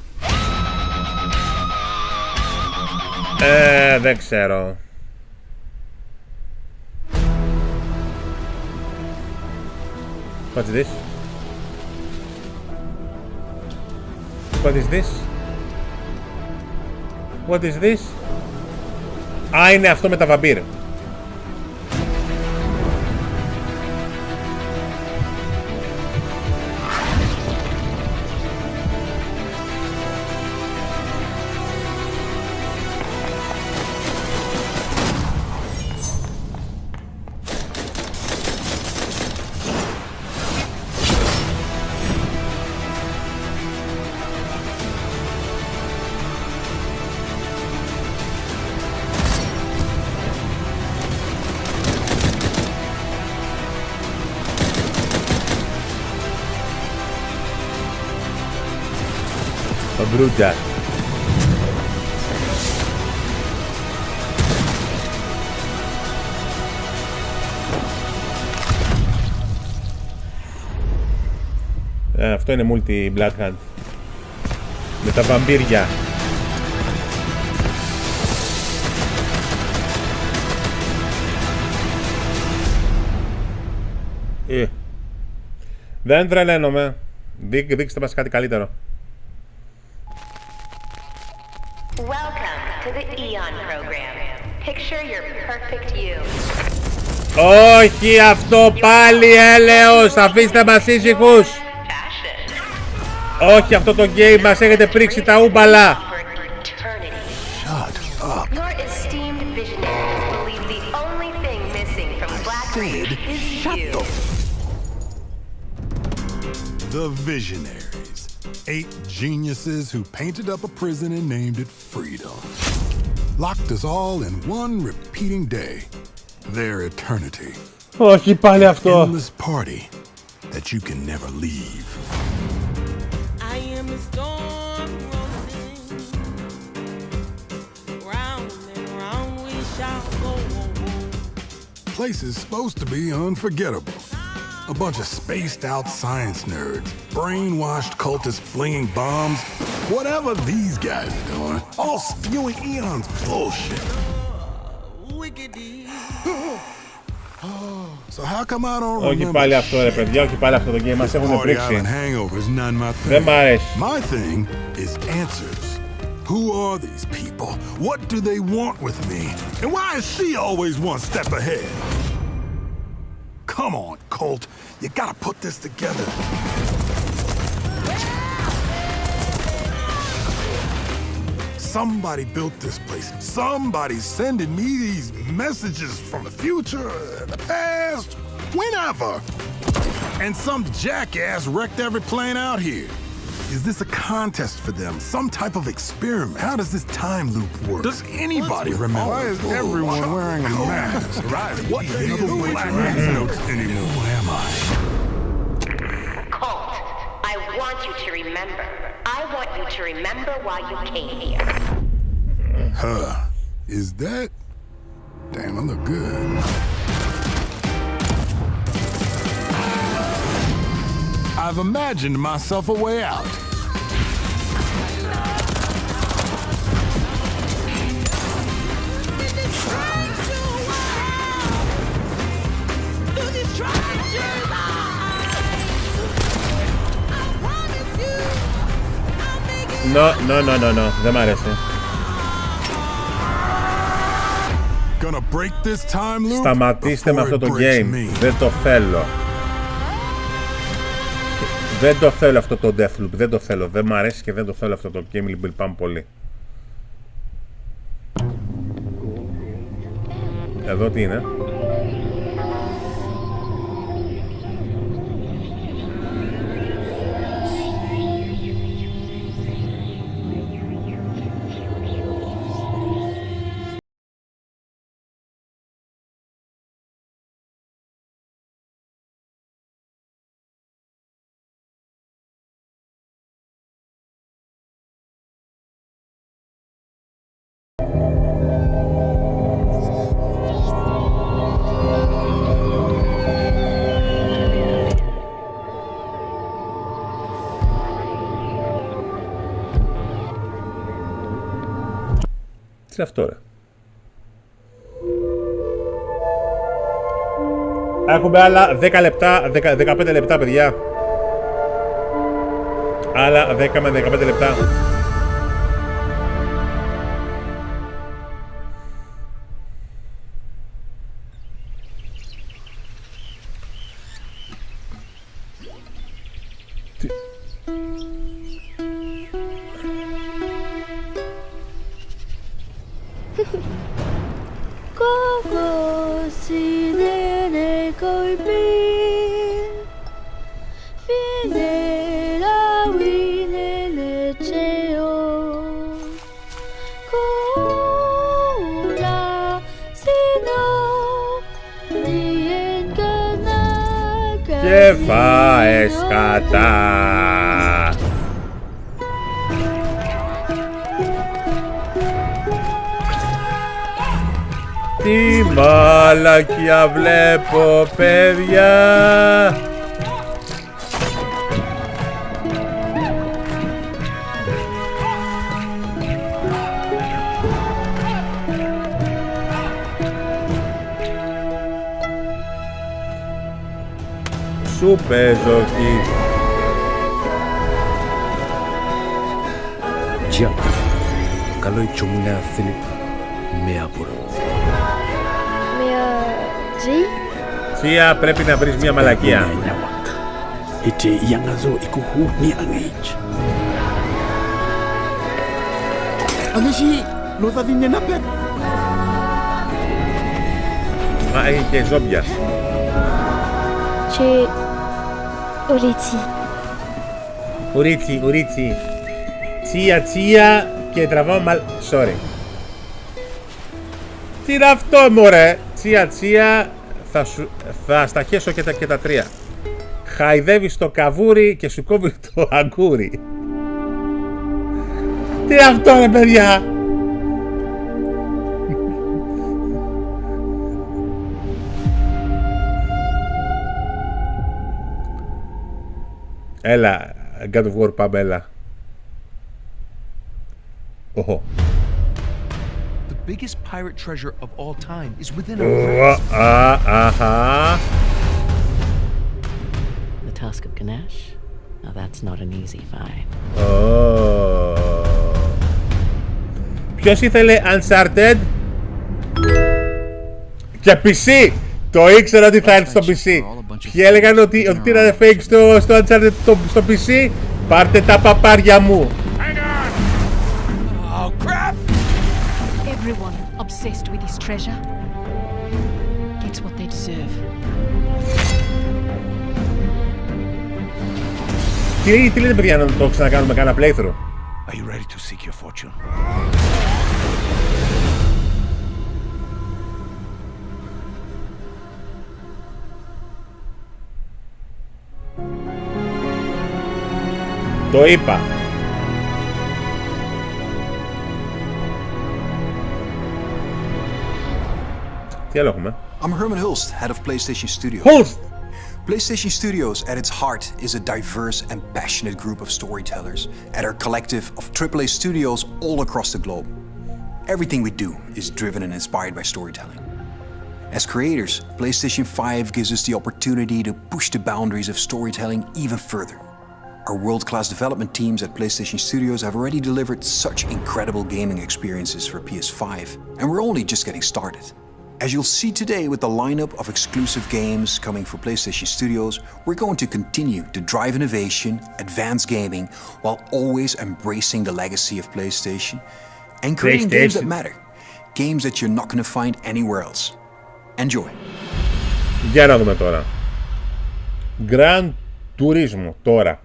Δεν ξέρω. What's this? What is this? What is this? Α, είναι αυτό με τα βαμπύρ. Μπρούτζα. Αυτό είναι multi Black Hand. Με τα βαμπύρια. Δεν τρελαίνομαι. Δείξτε μας κάτι καλύτερο. Welcome to the Eon program. Picture your perfect you. Όχι αυτό πάλι έλεος. Αφήστε μας ήσυχους. Όχι αυτό το game μας έχετε πρίξει τα ούμπαλα. Your esteemed visionaries believe the only thing missing from Black Reach is you. The Visionaries. 8 geniuses who painted up a prison and named it freedom. Locked us all in one repeating day. Their eternity. Όχι πάλι αυτό. Endless party that you can never leave. I am a storm rolling. Round and round we shall go. Place is supposed to be unforgettable. A bunch of spaced-out science nerds, brainwashed cultists flinging bombs, whatever these guys are doing, all spewing Eon's bullshit. So how come I don't remember? Όχι πάλι αυτό ρε παιδιά, όχι πάλι αυτό το game, μας έχουν πρίξει. Δεν μ' αρέσει. My thing is answers. Who are these people? What do they want with me? And why is she always one step ahead? Come on, Colt. You gotta put this together. Somebody built this place. Somebody's sending me these messages from the future, the past, whenever. And some jackass wrecked every plane out here. Is this a contest for them? Some type of experiment? How does this time loop work? Does anybody remember? Why is everyone wearing a mask? What the notes anymore? Who am I? Colt, I want you to remember. I want you to remember why you came here. Huh. Is that? Damn, I look good. I've imagined myself a way out. No, δεν μ' αρέσει. Gonna break this time loop. Σταματήστε με αυτό το game. Δεν το θέλω. Δεν το θέλω αυτό το Deathloop. Δεν το θέλω. Δεν μ' αρέσει και δεν το θέλω αυτό το game. Λυπάμαι πολύ. Εδώ τι είναι? είναι αυτό, ρε? Έχουμε άλλα 10 λεπτά, 15 λεπτά, παιδιά. Άλλα 10 με 15 λεπτά. Και φάε σκατά. Τι μαλακία βλέπω, παιδιά. Σου παίζω εκεί. Τζια, καλό ιτσομουνέα Φίλιπ, με απορώ. Τσία, πρέπει να βρεις μια μαλακία. Ite yangazo ikuhu ni angage. Αγγεσί, νο θα δίνει ένα πέτ. Μα έχει και ζόμπιας. Και ουρίτσι. Ουρίτσι. Τσία και τραβάω sorry. Τι είναι αυτό, μωρέ. Τσία, θα σταχέσω και τα τρία. Χαϊδεύεις το καβούρι και σου κόβει το αγκούρι. Τι είναι αυτό, ρε παιδιά. Έλα, God of War, πάμε, έλα. Οχο. The biggest pirate treasure of all time is within our grasp. The tusk of Ganesh? Now that's not an easy find. Ποιος ήθελε Uncharted? Και PC! Το ήξερα ότι θα έρθει στο PC. Ποιοι έλεγαν ότι πήρανε fake στο Uncharted στο PC? Πάρτε τα παπάρια μου. Everyone obsessed with this treasure gets what they deserve. Τι λέτε, παιδιά, να το ξανακάνουμε κάνα playthrough? Are you ready to seek your fortune? Το είπα. Τι άλλο έχουμε? I'm Herman Hulst, head of PlayStation Studios. Hulst! PlayStation Studios, at its heart, is a diverse and passionate group of storytellers at our collective of AAA studios all across the globe. Everything we do is driven and inspired by storytelling. As creators, PlayStation 5 gives us the opportunity to push the boundaries of storytelling even further. Our world-class development teams at PlayStation Studios have already delivered such incredible gaming experiences for PS5, and we're only just getting started. As you'll see today with the lineup of exclusive games coming for PlayStation Studios, we're going to continue to drive innovation, advance gaming, while always embracing the legacy of PlayStation and creating games that matter. Games that you're not going to find anywhere else. Enjoy. Για να δούμε τώρα. Gran Turismo τώρα.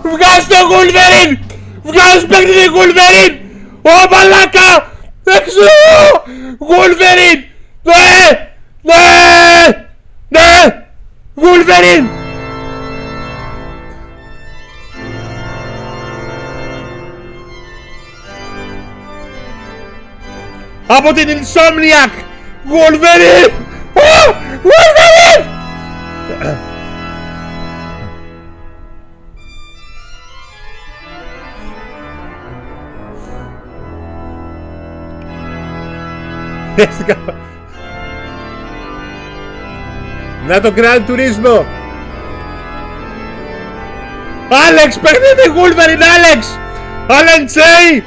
Βγάζ το Wolverine! Βγάζ παιχνίδι Wolverine! Ω μαλάκα! Έξω! Wolverine! Ναι! Ναι! Ναι! Wolverine! Από την Insomniac! Wolverine! Wolverine! Να το Gran Turismo! Άλεξ, παιχνίδι Wolverine, Άλεξ! Alan Jay!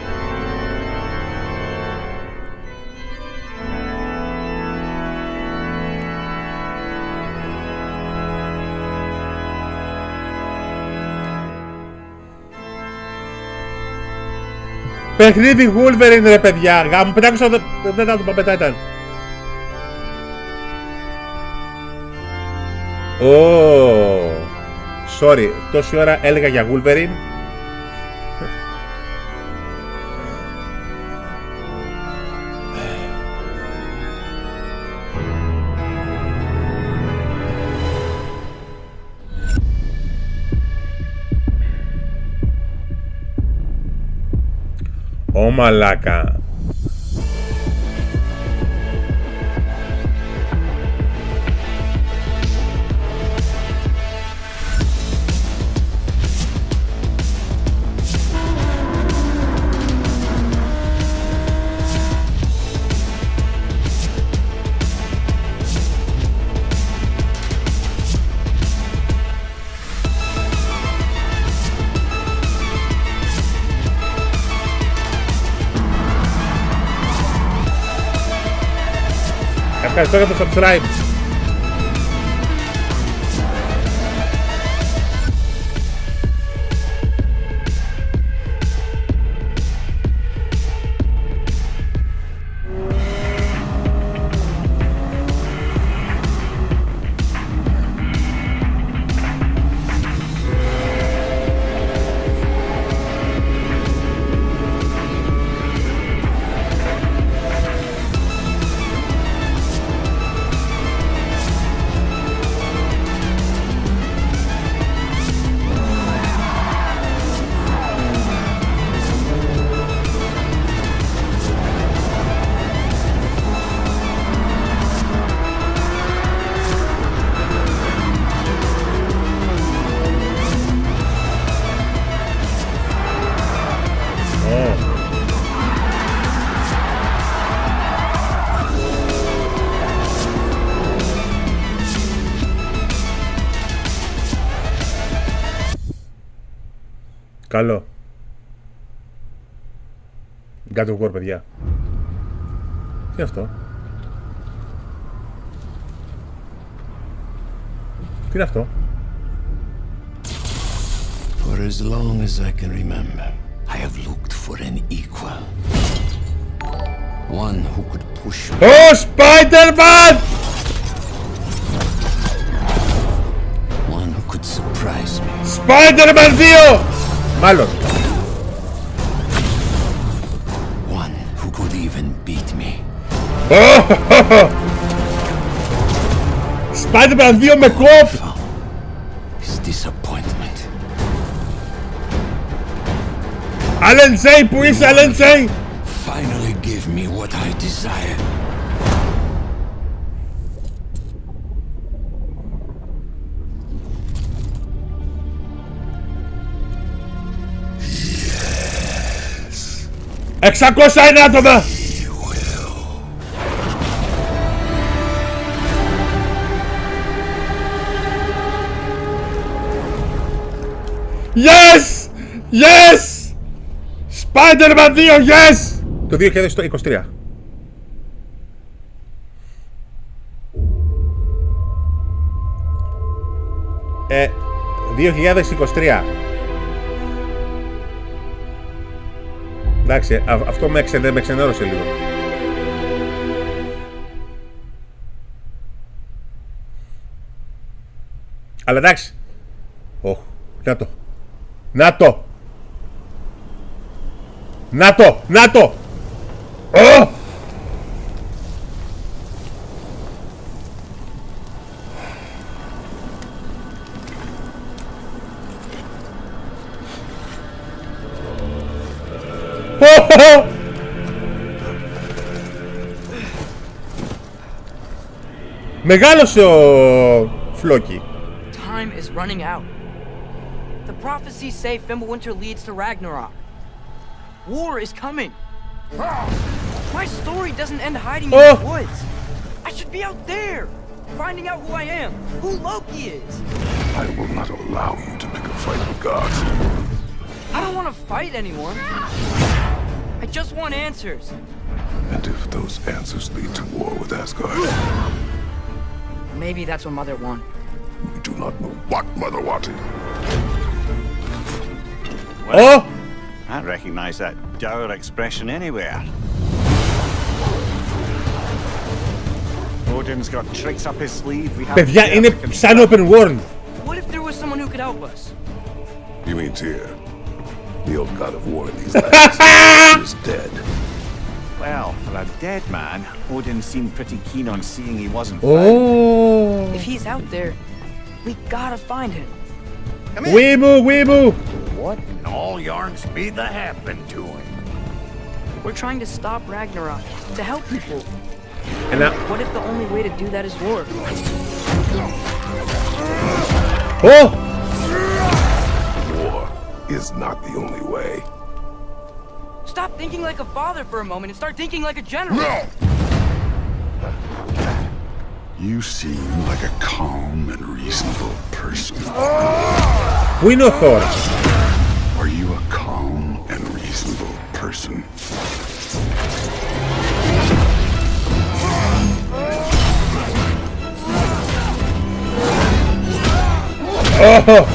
Παιχνίδι Wolverine ρε παιδιά, γάμο, 500 δεν θα το πω, μετά ήταν. Sorry, τόση ώρα έλεγα για Wolverine. Ω μαλάκα. Ευχαριστώ για το subscribe. Καλό. God of War, παιδιά. Τι είναι αυτό? Τι είναι αυτό? For as long as I can remember, I have looked for an equal. One who could push me. Oh, Spider-Man! One who could surprise me. Spider-Man 2! Μάλλον. One who could even beat me. Spider-Man 2 με κόπ! His disappointment. Alan Jay, που είσαι, Alan Jay! Finally give me what I desire. Yes. 601 άτομα! Yes! Yes! Spider-Man 2, yes! Το 2023. Ε, 2023. Εντάξει, αυτό με ξενέρωσε λίγο. Αλλά εντάξει. Να το. Να το! Να το! Να το! Oh! Μεγάλωσε ο Φλόκι. Time is running out. The prophecies say Fimbulwinter leads to Ragnarok. War is coming. My story doesn't end hiding in the woods. I should be out there, finding out who I am, who Loki is. I will not allow you to pick a fight with gods. I don't want to fight anyone. I just want answers. And if those answers lead to war with Asgard? Maybe that's what Mother wanted. We do not know what Mother wanted. Well, I recognize that dour expression anywhere. Odin's got tricks up his sleeve. We have. Παιδιά, είναι σαν open world. What if there was someone who could help us? You mean Tyr? The old god of war in these lands is dead. Well, for a dead man, Odin seemed pretty keen on seeing he wasn't found. Oh. If he's out there, we gotta find him. Weeble, weeble. What in all yarns be the happened to him? We're trying to stop Ragnarok, to help people. And what if the only way to do that is war? Oh! War is not the only way. Stop thinking like a father for a moment and start thinking like a general. No! You seem like a calm and reasonable person. We know Thor. Are you a calm and reasonable person? Oh!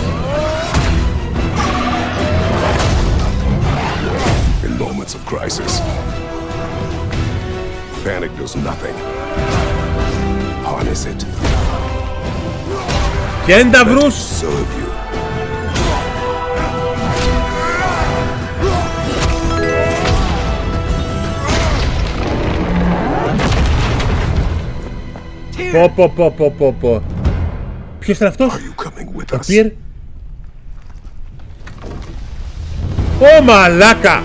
In moments of crisis, panic does nothing. Harness it. Ποια είναι τα βρούς? Πω. Ποιος ήταν αυτός? Ο Πιερ? Ω μαλάκα!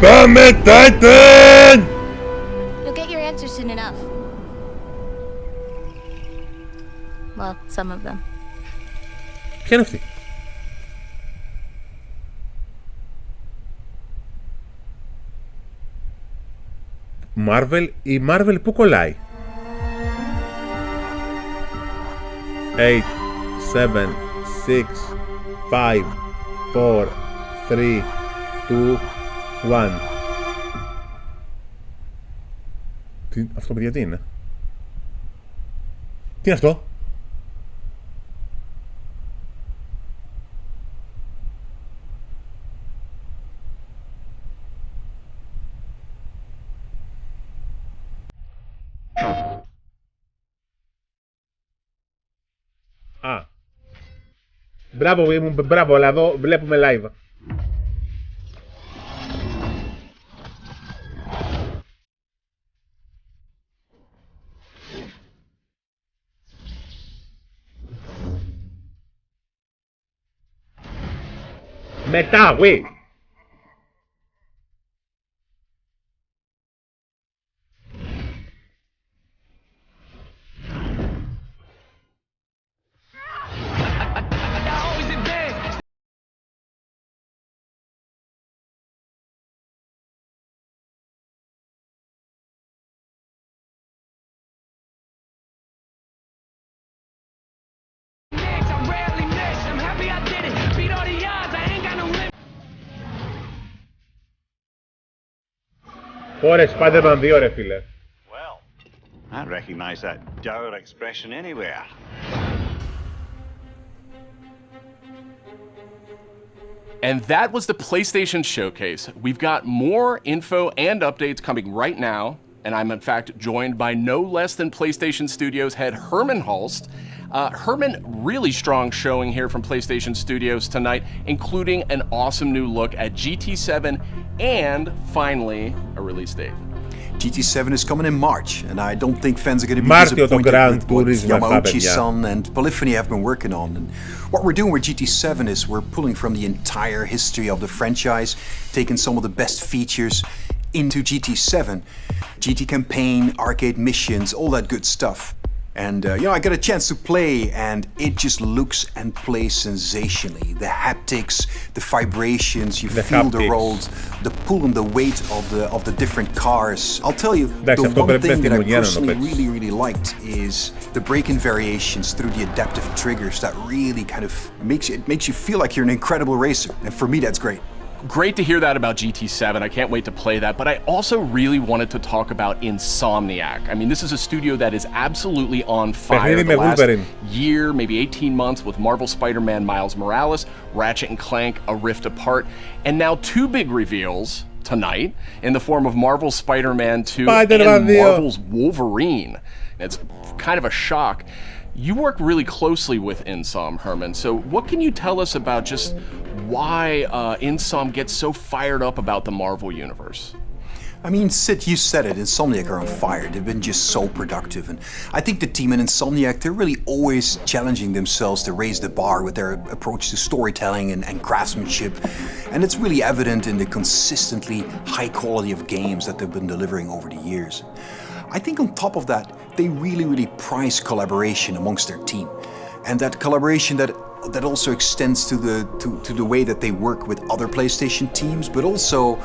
Πάμε Titan! You'll get your answers soon enough. Well, some of them. Ποια είναι αυτή? Marvel, η Marvel που κολλάει? 8, 7, 6, 5, 4, 3, 2, 1. Αυτό παιδιά τι είναι? Τι είναι αυτό? Α. Μπράβο, αλλά εδώ βλέπουμε live. Μετά, wait. Ωραία, Spider-Man 2 ρε φίλε. I recognize that dour expression anywhere. And that was the PlayStation Showcase. We've got more info and updates coming right now, and I'm in fact joined by no less than PlayStation Studios head Herman Hulst. Herman, really strong showing here from PlayStation Studios tonight, including an awesome new look at GT7 and, finally, a release date. GT7 is coming in March, and I don't think fans are going to be disappointed with what Yamauchi-san and Polyphony have been working on. And what we're doing with GT7 is we're pulling from the entire history of the franchise, taking some of the best features into GT7. GT campaign, arcade missions, all that good stuff. And I got a chance to play, and it just looks and plays sensationally. The haptics, the vibrations, you feel the roads, the pull and the weight of the different cars. I'll tell you, the one thing that I personally really liked is the braking variations through the adaptive triggers. That really kind of makes you feel like you're an incredible racer, and for me, that's great. Great to hear that about GT7. I can't wait to play that, but I also really wanted to talk about Insomniac. I mean, this is a studio that is absolutely on fire the last year, maybe 18 months, with Marvel Spider-Man Miles Morales, Ratchet & Clank, A Rift Apart, and now two big reveals tonight in the form of Marvel Spider-Man 2 and Marvel's Wolverine. It's kind of a shock. You work really closely with Insom, Herman, so what can you tell us about just why Insom gets so fired up about the Marvel Universe? I mean, Sid, you said it, Insomniac are on fire. They've been just so productive, and I think the team in Insomniac, they're really always challenging themselves to raise the bar with their approach to storytelling and craftsmanship, and it's really evident in the consistently high quality of games that they've been delivering over the years. I think on top of that, they really prize collaboration amongst their team, and that collaboration that also extends to the way that they work with other PlayStation teams, but also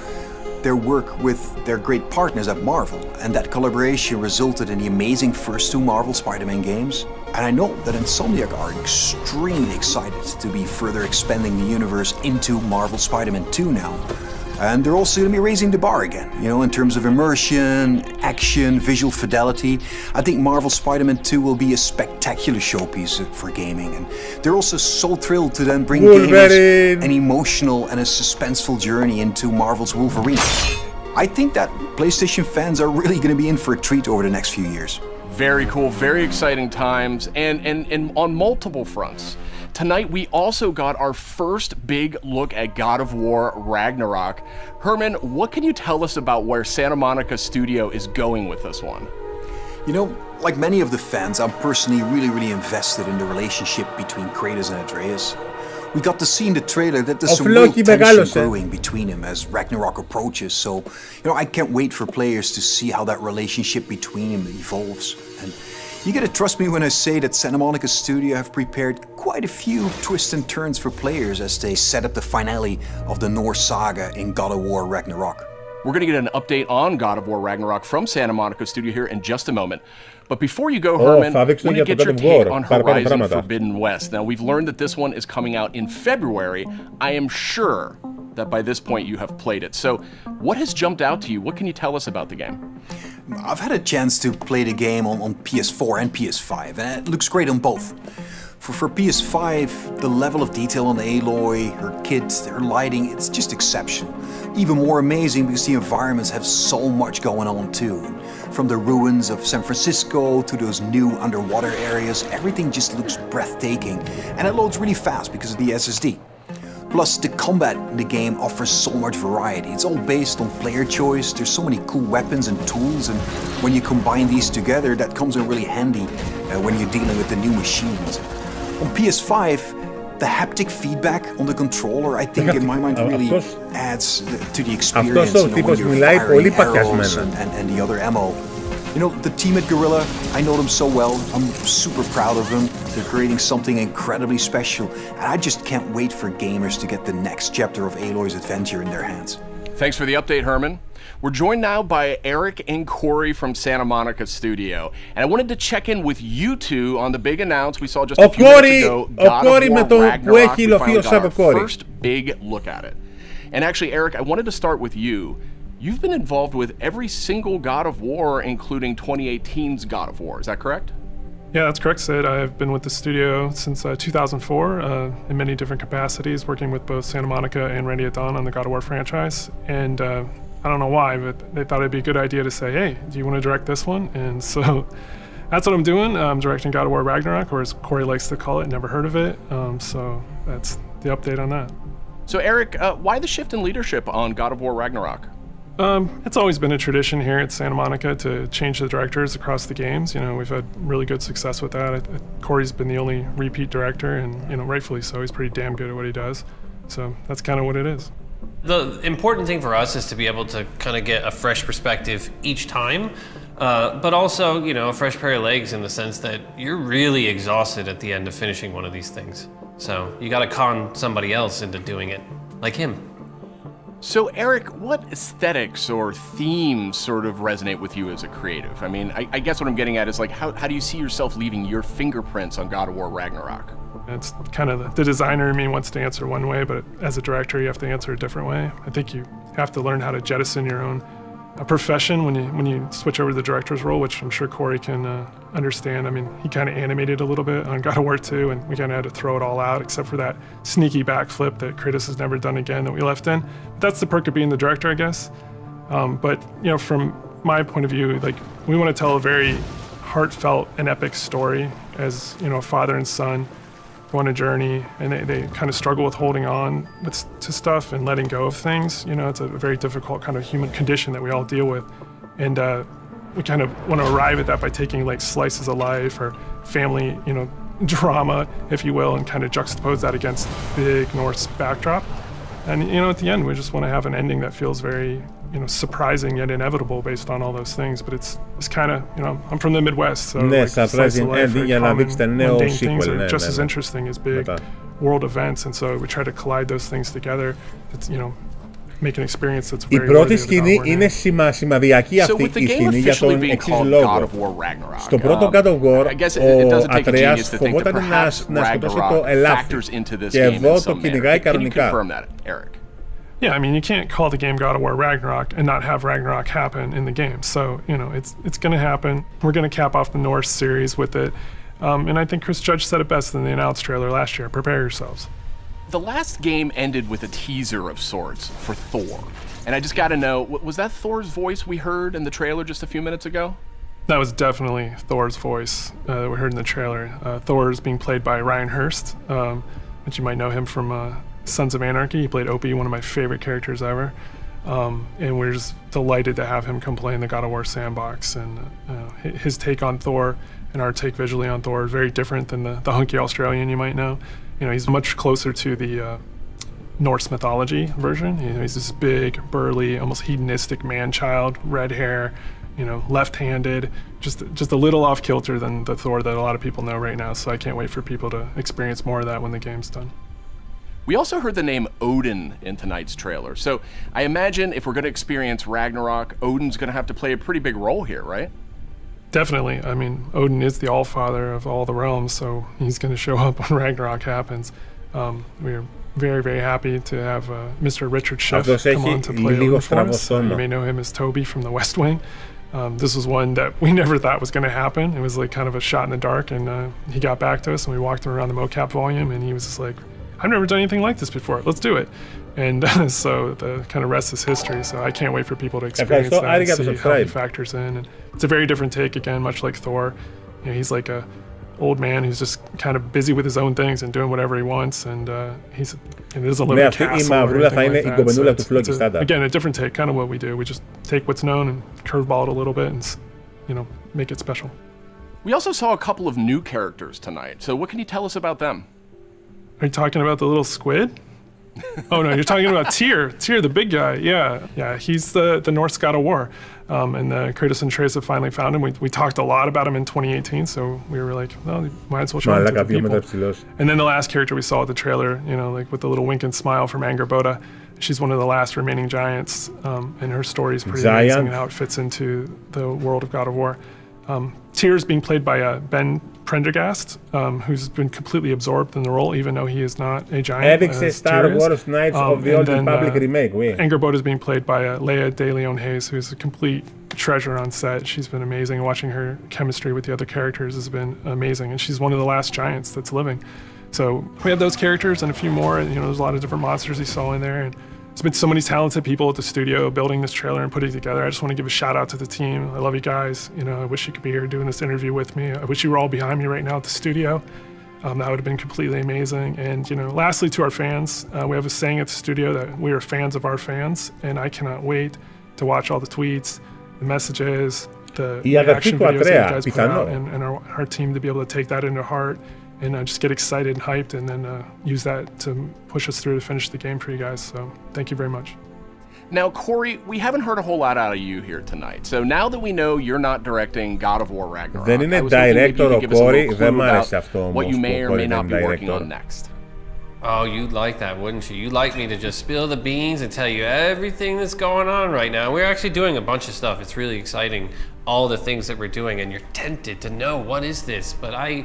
their work with their great partners at Marvel. And that collaboration resulted in the amazing first two Marvel Spider-Man games. And I know that Insomniac are extremely excited to be further expanding the universe into Marvel Spider-Man 2 now. And they're also going to be raising the bar again, in terms of immersion, action, visual fidelity. I think Marvel Spider-Man 2 will be a spectacular showpiece for gaming. And they're also so thrilled to then bring gamers an emotional and a suspenseful journey into Marvel's Wolverine. I think that PlayStation fans are really going to be in for a treat over the next few years. Very cool, very exciting times, and on multiple fronts. Tonight, we also got our first big look at God of War Ragnarok. Herman, what can you tell us about where Santa Monica Studio is going with this one? Like many of the fans, I'm personally really invested in the relationship between Kratos and Atreus. We got to see in the trailer that there's some real tension brewing between them as Ragnarok approaches, so I can't wait for players to see how that relationship between them evolves. And you gotta trust me when I say that Santa Monica Studio have prepared quite a few twists and turns for players as they set up the finale of the Norse saga in God of War Ragnarok. We're gonna get an update on God of War Ragnarok from Santa Monica Studio here in just a moment. But before you go, Herman, I want to get your take on Horizon Forbidden West. Now, we've learned that this one is coming out in February. I am sure that by this point you have played it. So what has jumped out to you? What can you tell us about the game? I've had a chance to play the game on PS4 and PS5, and it looks great on both. For PS5, the level of detail on Aloy, her kit, her lighting, it's just exceptional. Even more amazing because the environments have so much going on too. From the ruins of San Francisco to those new underwater areas, everything just looks breathtaking, and it loads really fast because of the SSD. Plus, the combat in the game offers so much variety. It's all based on player choice. There's so many cool weapons and tools, and when you combine these together, that comes in really handy when you're dealing with the new machines. On PS5, the haptic feedback on the controller, I think in my mind really adds to the experience when you're firing arrows and the other ammo. The team at Guerrilla, I know them so well. I'm super proud of them. They're creating something incredibly special, and I just can't wait for gamers to get the next chapter of Aloy's adventure in their hands. Thanks for the update, Herman. We're joined now by Eric and Corey from Santa Monica Studio, and I wanted to check in with you two on the big announcement we saw just a few minutes ago. God of War Ragnarok, we finally got our first big look at it. And actually, Eric, I wanted to start with you. You've been involved with every single God of War, including 2018's God of War. Is that correct? Yeah, that's correct, Sid. I've been with the studio since 2004 in many different capacities, working with both Santa Monica and Randy at Dawn on the God of War franchise. And I don't know why, but they thought it'd be a good idea to say, hey, do you want to direct this one? And so that's what I'm doing. I'm directing God of War Ragnarok, or as Corey likes to call it, never heard of it. So that's the update on that. So Eric, why the shift in leadership on God of War Ragnarok? It's always been a tradition here at Santa Monica to change the directors across the games. You know, we've had really good success with that. Corey's been the only repeat director, and you know, rightfully so. He's pretty damn good at what he does. So that's kind of what it is. The important thing for us is to be able to kind of get a fresh perspective each time, but also, you know, a fresh pair of legs in the sense that you're really exhausted at the end of finishing one of these things. So you got to con somebody else into doing it, like him. So Eric, what aesthetics or themes sort of resonate with you as a creative? I mean, I guess what I'm getting at is like, how do you see yourself leaving your fingerprints on God of War Ragnarok? It's kind of the designer in me wants to answer one way, but as a director, you have to answer a different way. I think you have to learn how to jettison your own profession when you switch over to the director's role, which I'm sure Corey can understand. I mean, he kind of animated a little bit on God of War 2, and we kind of had to throw it all out, except for that sneaky backflip that Kratos has never done again that we left in. That's the perk of being the director, I guess. But you know, from my point of view, like, we want to tell a very heartfelt and epic story as, you know, a father and son go on a journey, and they kind of struggle with holding on to stuff and letting go of things. You know, it's a very difficult kind of human condition that we all deal with. And we kind of want to arrive at that by taking like slices of life or family, you know, drama, if you will, and kind of juxtapose that against big Norse backdrop. And, you know, at the end, we just want to have an ending that feels very, you know, surprising yet inevitable based on all those things. But it's kind of, you know, I'm from the Midwest, so like, surprising ending για να δείξετε νέο sequel. Just as interesting as big world events, and so we try to collide those things together. It's, you know, make an experience that's very. Η πρώτη σκηνή είναι σημαδιακή αυτή η σκηνή για τον εξής λόγο. Στο πρώτο God of War, ο Ατρέας φοβόταν να σκοτώσει το Ελάτε και εδώ το κυνηγάει κανονικά. Yeah, I mean, you can't call the game God of War Ragnarok and not have Ragnarok happen in the game. So, you know, it's going to happen. We're going to cap off the Norse series with it. And I think Chris Judge said it best in the announced trailer last year. Prepare yourselves. The last game ended with a teaser of sorts for Thor. And I just got to know, was that Thor's voice we heard in the trailer just a few minutes ago? That was definitely Thor's voice that we heard in the trailer. Thor is being played by Ryan Hurst, which you might know him from Sons of Anarchy. He played Opie, one of my favorite characters ever. And we're just delighted to have him come play in the God of War sandbox. And his take on Thor and our take visually on Thor is very different than the hunky Australian you might know. You know, he's much closer to the Norse mythology version. You know, he's this big, burly, almost hedonistic man-child, red hair, you know, left-handed, just a little off-kilter than the Thor that a lot of people know right now. So I can't wait for people to experience more of that when the game's done. We also heard the name Odin in tonight's trailer. So I imagine if we're going to experience Ragnarok, Odin's going to have to play a pretty big role here, right? Definitely. I mean, Odin is the All-Father of all the realms, so he's going to show up when Ragnarok happens. We're very, very happy to have Mr. Richard Schiff come on to play Odin for us. You may know him as Toby from The West Wing. This was one that we never thought was going to happen. It was like kind of a shot in the dark, and he got back to us, and we walked him around the mocap volume, and he was just like, I've never done anything like this before. Let's do it. And so the kind of rest is history. So I can't wait for people to experience that and see how he factors in. And it's a very different take, again, much like Thor. You know, he's like a old man who's just kind of busy with his own things and doing whatever he wants. And he doesn't live in a castle or anything like that. So again, a different take, kind of what we do. We just take what's known and curveball it a little bit and, you know, make it special. We also saw a couple of new characters tonight. So what can you tell us about them? Are you talking about the little squid? Oh no, you're talking about Tyr, the big guy. Yeah, he's the Norse God of War. And Kratos and Atreus have finally found him. We talked a lot about him in 2018, so we were like, well, you might as well show him to the people. And then the last character we saw at the trailer, you know, like with the little wink and smile from Angerboda, she's one of the last remaining giants, and her story is pretty amazing and how it fits into the world of God of War. Tyr's being played by Ben Prendergast, who's been completely absorbed in the role, even though he is not a giant. Έδειξε Star Wars Knights of the Old Republic remake. Angerboda is being played by Leia De Leon Hayes, who's a complete treasure on set. She's been amazing. Watching her chemistry with the other characters has been amazing, and she's one of the last giants that's living. So we have those characters and a few more, and you know, there's a lot of different monsters he saw in there, and There's been so many talented people at the studio building this trailer and putting it together. I just want to give a shout out to the team. I love you guys. You know, I wish you could be here doing this interview with me. I wish you were all behind me right now at the studio. That would have been completely amazing. And, you know, lastly, to our fans, we have a saying at the studio that we are fans of our fans, and I cannot wait to watch all the tweets, the messages, the reaction videos that you guys put out, and our team to be able to take that into heart and just get excited and hyped, and then use that to push us through to finish the game for you guys. So thank you very much. Now, Corey, we haven't heard a whole lot out of you here tonight. So now that we know you're not directing God of War Ragnarok, δεν είναι director ο Corey, δεν μ' άρεσε αυτό όμως. What you may or may not be working on next. Oh, you'd like that, wouldn't you? You'd like me to just spill the beans and tell you everything that's going on right now. We're actually doing a bunch of stuff. It's really exciting, all the things that we're doing, and you're tempted to know what is this, but I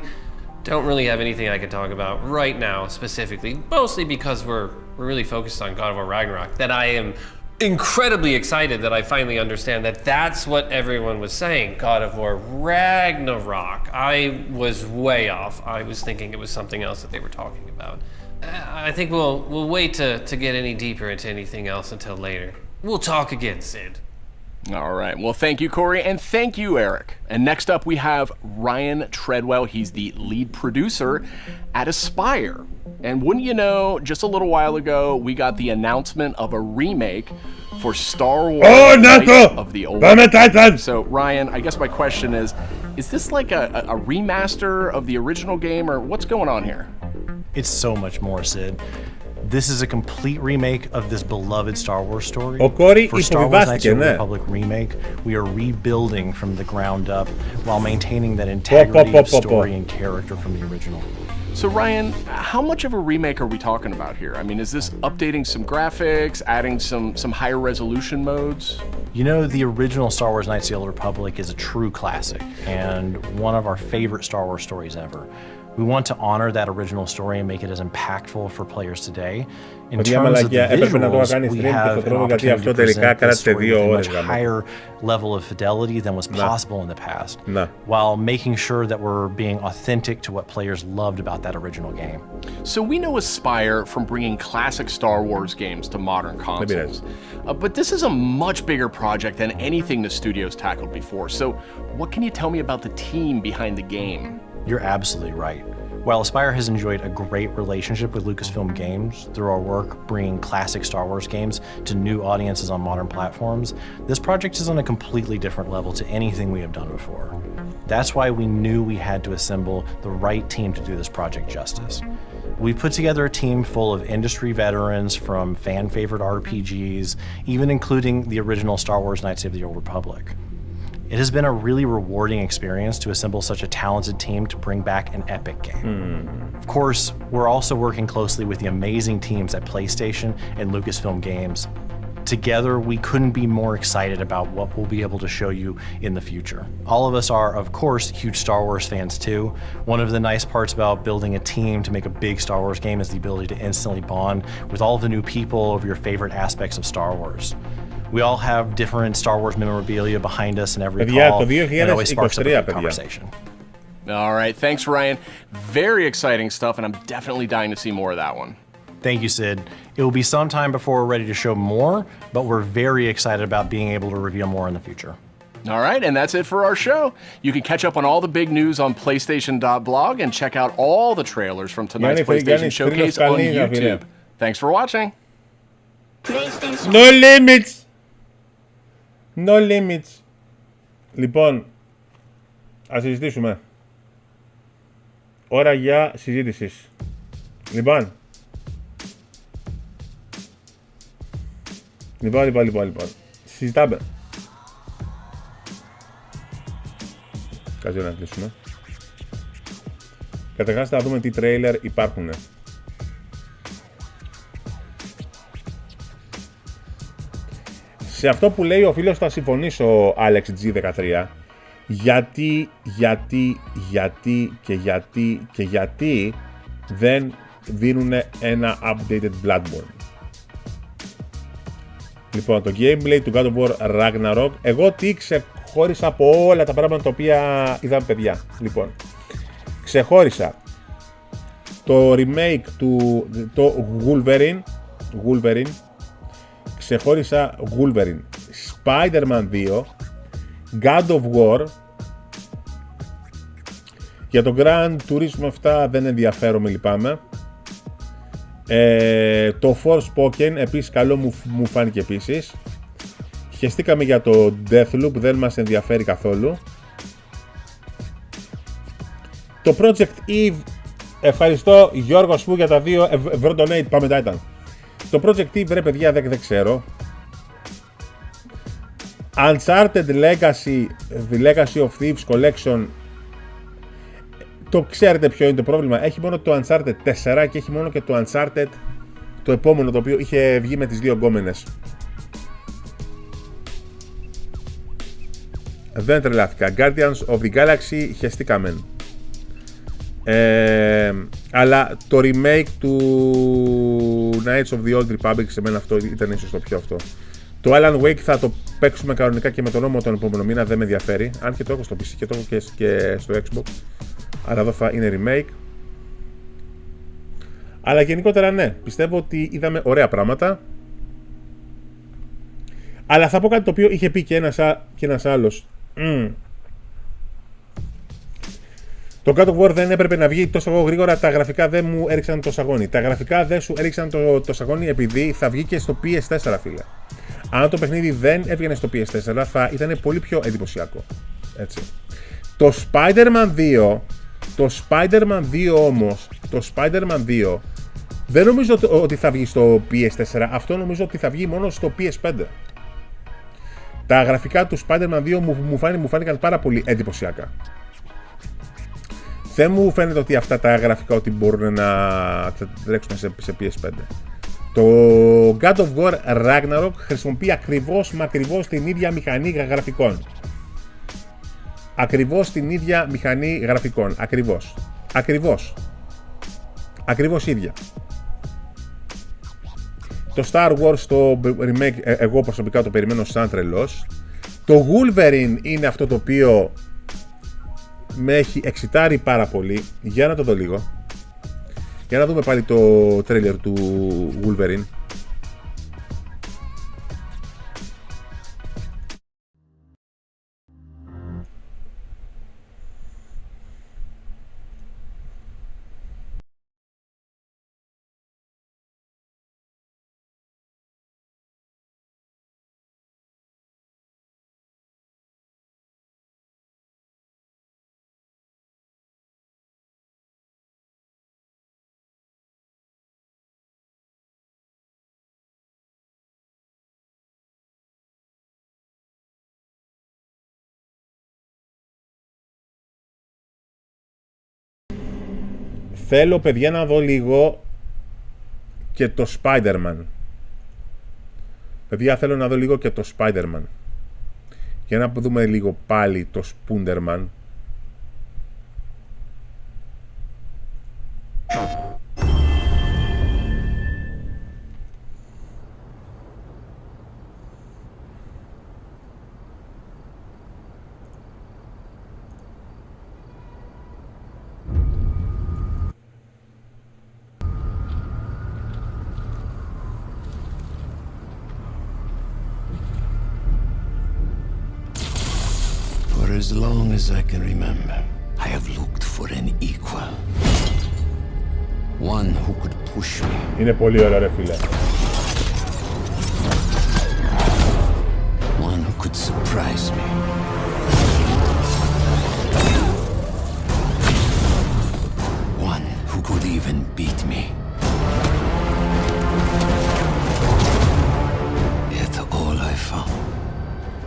don't really have anything I can talk about right now specifically, mostly because we're really focused on God of War Ragnarok, that I am incredibly excited that I finally understand that that's what everyone was saying, God of War Ragnarok. I was way off. I was thinking it was something else that they were talking about. I think we'll wait to get any deeper into anything else until later. We'll talk again, Sid. All right. Well, thank you, Corey, and thank you, Eric. And next up, we have Ryan Treadwell. He's the lead producer at Aspyr. And wouldn't you know, just a little while ago, we got the announcement of a remake for Star Wars Knights of the Old. So, Ryan, I guess my question is this like a remaster of the original game, or what's going on here? It's so much more, Sid. This is a complete remake of this beloved Star Wars story. For Star Wars Knights of the Republic remake, we are rebuilding from the ground up while maintaining that integrity of story and character from the original. So Ryan, how much of a remake are we talking about here? I mean, is this updating some graphics, adding some higher resolution modes? You know, the original Star Wars Knights of the Old Republic is a true classic and one of our favorite Star Wars stories ever. We want to honor that original story and make it as impactful for players today. In terms of the visuals, we have an opportunity to present this story with a much higher level of fidelity than was possible in the past, while making sure that we're being authentic to what players loved about that original game. So we know Aspyr from bringing classic Star Wars games to modern consoles, but this is a much bigger project than anything the studio's tackled before. So what can you tell me about the team behind the game? You're absolutely right. While Aspyr has enjoyed a great relationship with Lucasfilm Games through our work bringing classic Star Wars games to new audiences on modern platforms, this project is on a completely different level to anything we have done before. That's why we knew we had to assemble the right team to do this project justice. We put together a team full of industry veterans from fan-favorite RPGs, even including the original Star Wars Knights of the Old Republic. It has been a really rewarding experience to assemble such a talented team to bring back an epic game. Of course, we're also working closely with the amazing teams at PlayStation and Lucasfilm Games. Together, we couldn't be more excited about what we'll be able to show you in the future. All of us are, of course, huge Star Wars fans too. One of the nice parts about building a team to make a big Star Wars game is the ability to instantly bond with all of the new people of your favorite aspects of Star Wars. We all have different Star Wars memorabilia behind us in every call, and it always sparks up a good conversation. All right, thanks, Ryan. Very exciting stuff, and I'm definitely dying to see more of that one. Thank you, Sid. It will be some time before we're ready to show more, but we're very excited about being able to reveal more in the future. All right, and that's it for our show. You can catch up on all the big news on PlayStation.blog and check out all the trailers from tonight's PlayStation Showcase on YouTube. Thanks for watching. No limits! No limits. Λοιπόν, ας συζητήσουμε. Ώρα για συζήτηση. Λοιπόν. Συζητάμε. Κάτσε να κλείσουμε. Καταρχάς θα δούμε τι τρέιλερ υπάρχουν. Σε αυτό που λέει ο φίλος θα συμφωνήσω, Alex G13. Γιατί δεν δίνουν ένα updated Bloodborne. Λοιπόν, το gameplay του God of War Ragnarok, εγώ τι ξεχώρισα από όλα τα πράγματα τα οποία είδαμε, παιδιά. Λοιπόν, ξεχώρισα το remake του το Wolverine, ξεχώρισα Wolverine, Spider-Man 2, God of War. Για το Grand Turismo 7 δεν ενδιαφέρομαι, λυπάμαι. Το Forspoken επίσης καλό μου φάνηκε επίσης. Χεστήκαμε για το Deathloop, δεν μας ενδιαφέρει καθόλου. Το Project Eve, ευχαριστώ Γιώργο Σπου για τα 2 ευρώ donate, πάμε Titan. Το Project Eve, ρε παιδιά, δεν ξέρω. Uncharted Legacy of Thieves Collection, το ξέρετε ποιο είναι το πρόβλημα. Έχει μόνο το Uncharted 4 και έχει μόνο και το Uncharted το επόμενο, το οποίο είχε βγει με τις 2 γκόμενες. Δεν τρελάθηκα. Guardians of the Galaxy χεστήκαμε. Αλλά το remake του Knights of the Old Republic, σε μένα αυτό ήταν ίσως το πιο αυτό. Το Alan Wake θα το παίξουμε κανονικά και με τον νόμο τον επόμενο μήνα, δεν με ενδιαφέρει. Αν και το έχω στο PC και το έχω και στο Xbox. Αλλά εδώ θα είναι remake. Αλλά γενικότερα ναι, πιστεύω ότι είδαμε ωραία πράγματα. Αλλά θα πω κάτι το οποίο είχε πει και ένας άλλος. Το God of War δεν έπρεπε να βγει τόσο γρήγορα, τα γραφικά δεν μου έριξαν το σαγόνι. Τα γραφικά δεν σου έριξαν το σαγόνι επειδή θα βγει και στο PS4, φίλε. Αν το παιχνίδι δεν έβγαινε στο PS4 θα ήταν πολύ πιο εντυπωσιακό. Έτσι. Το Spider-Man 2 όμως, το Spider-Man 2 δεν νομίζω ότι θα βγει στο PS4, αυτό νομίζω ότι θα βγει μόνο στο PS5. Τα γραφικά του Spider-Man 2 μου φάνηκαν πάρα πολύ εντυπωσιακά. Δεν μου φαίνεται ότι αυτά τα γραφικά ότι μπορούν να τρέξουν σε PS5. Το God of War Ragnarok χρησιμοποιεί ακριβώς την ίδια μηχανή γραφικών. Ακριβώς την ίδια μηχανή γραφικών. Ακριβώς ίδια. Το Star Wars το remake, εγώ προσωπικά το περιμένω σαν τρελός. Το Wolverine είναι αυτό το οποίο με έχει εξητάρει πάρα πολύ. Για να το δω λίγο. Για να δούμε πάλι το τρέλερ του Wolverine. Θέλω, παιδιά, να δω λίγο και το Spider-Man. Παιδιά, θέλω να δω λίγο και το Spider-Man. Για να δούμε λίγο πάλι το Spunderman. As long as I can remember, I have looked for an equal. One who could push me. Είναι πολύ ωραία, ρε φίλε. One who could surprise me. One who could even beat me. Yet all I found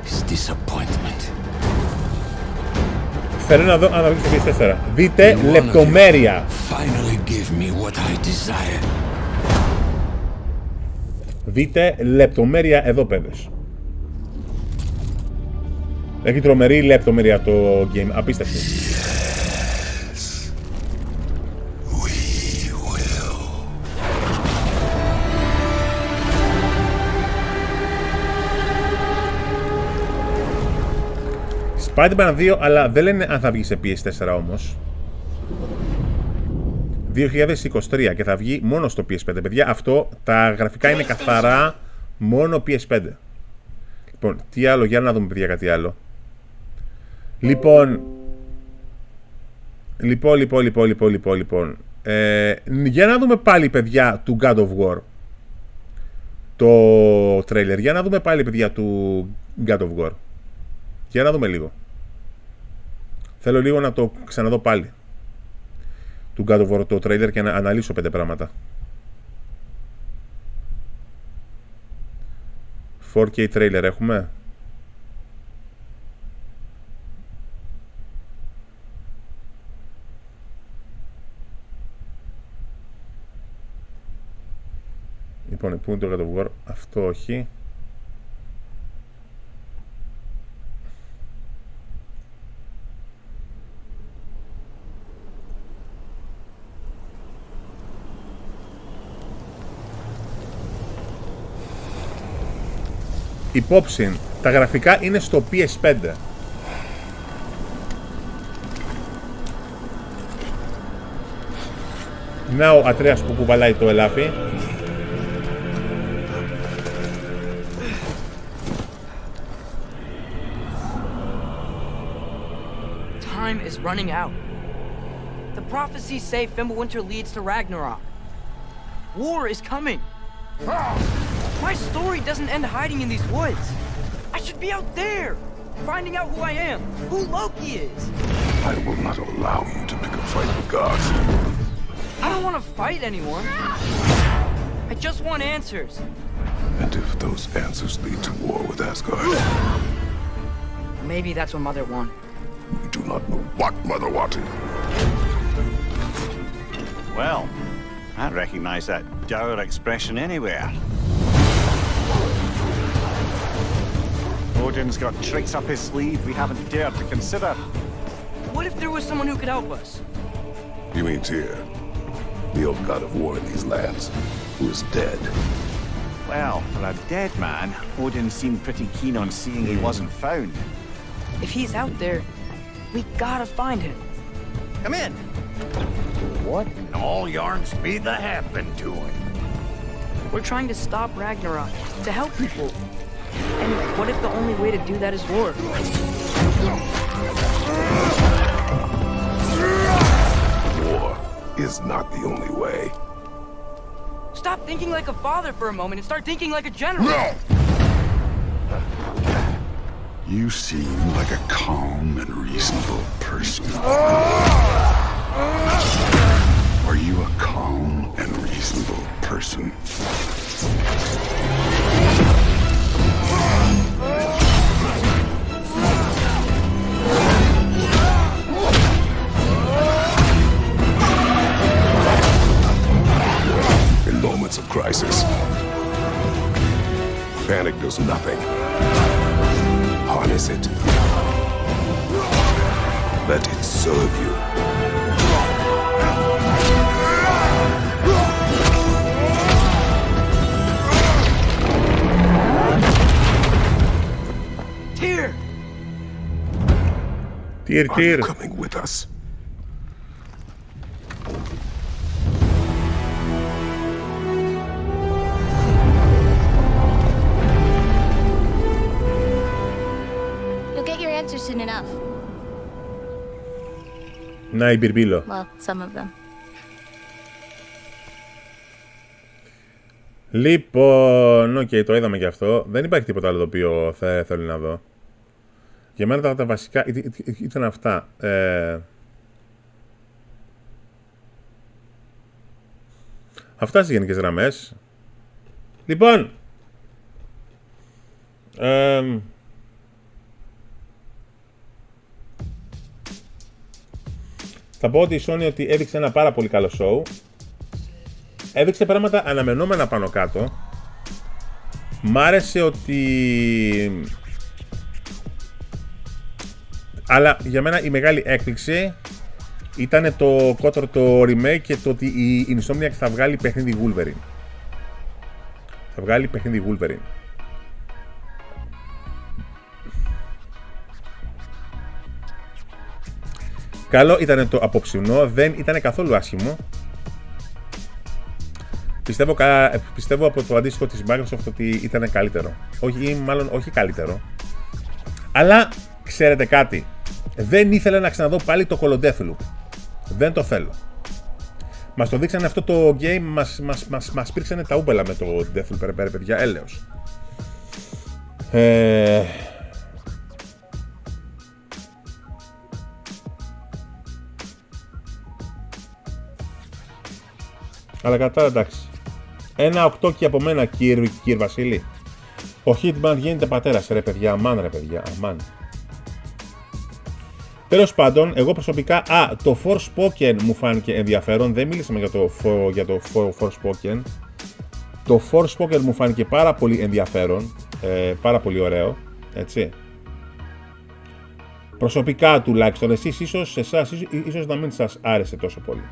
is disappointment. Θέλω να δω αν θα βγει στο PS4. Δείτε λεπτομέρεια. Δείτε λεπτομέρεια εδώ, παιδες. Έχει τρομερή λεπτομέρεια το game. Απίστευτη. Spider-Man 2, αλλά δεν λένε αν θα βγει σε PS4 όμως. 2023 και θα βγει μόνο στο PS5. Παιδιά, αυτό, τα γραφικά είναι καθαρά Μόνο PS5. Λοιπόν, τι άλλο, για να δούμε παιδιά κάτι άλλο. Λοιπόν, για να δούμε πάλι παιδιά του God of War. Το τρέιλερ, για να δούμε πάλι παιδιά του God of War. Για να δούμε λίγο. Θέλω λίγο να το ξαναδώ πάλι. Του God of War το τρέιλερ και να αναλύσω 5 πράγματα. 4K τρέιλερ έχουμε. Λοιπόν, πού είναι το God of War? Αυτό όχι. Υπόψη, τα γραφικά είναι στο PS5. Να ο Ατρέας που κουβαλάει το ελάφι. Time is running out. The prophecies say Fimbulwinter leads to Ragnarok. War is coming. My story doesn't end hiding in these woods. I should be out there, finding out who I am, who Loki is. I will not allow you to pick a fight with gods. I don't want to fight anyone. I just want answers. And if those answers lead to war with Asgard? Maybe that's what Mother wanted. We do not know what Mother wanted. Well, I recognize that dour expression anywhere. Odin's got tricks up his sleeve we haven't dared to consider. What if there was someone who could help us? You mean Tyr, the old god of war in these lands, who is dead? Well, for a dead man, Odin seemed pretty keen on seeing he wasn't found. If he's out there, we gotta find him. Come in. What in all yarns speed the happened to him? We're trying to stop Ragnarok, to help people. And what if the only way to do that is war? War is not the only way. Stop thinking like a father for a moment and start thinking like a general. No! You seem like a calm and reasonable person. Are you a calm and reasonable person? In moments of crisis, panic does nothing. Harness it. Let it serve you. Tyr! Tyr, Are you coming with us? You'll get your answers soon enough. Να η Μπιρμπίλο. Well, some of them. Λοιπόν, οκ, το είδαμε και αυτό. Δεν υπάρχει τίποτα άλλο το οποίο θέλω να δω. Για μένα τα βασικά ήταν αυτά. Αυτά στις γενικές γραμμές. Λοιπόν, θα πω ότι η Sony ότι έδειξε ένα πάρα πολύ καλό show. Έδειξε πράγματα αναμενόμενα πάνω κάτω. Μ' άρεσε ότι... Αλλά για μένα η μεγάλη έκπληξη ήταν το κότρο το remake και το ότι η Insomniac θα βγάλει παιχνίδι Wolverine. Θα βγάλει παιχνίδι Wolverine. Καλό ήταν το απόψινό, δεν ήταν καθόλου άσχημο. Πιστεύω από το αντίστοιχο της Microsoft ότι ήταν καλύτερο. Όχι, ή μάλλον όχι καλύτερο. Αλλά ξέρετε κάτι. Δεν ήθελα να ξαναδώ πάλι το Call of Deathloop. Δεν το θέλω. Μας το δείξανε αυτό το game, μας πήρξανε τα ούμπελα με το Deathloop, παιδιά, έλεος. Αλλά κατά εντάξει. Ένα 8 και από μένα, κύριε Βασίλη. Ο Hitman γίνεται πατέρας, ρε παιδιά, αμάν ρε παιδιά, αμάν. Τέλος πάντων, εγώ προσωπικά, το Forspoken μου φάνηκε ενδιαφέρον, δεν μίλησαμε για το Forspoken. Το Forspoken μου φάνηκε πάρα πολύ ενδιαφέρον, πάρα πολύ ωραίο, έτσι. Προσωπικά τουλάχιστον, εσάς ίσως να μην σας άρεσε τόσο πολύ.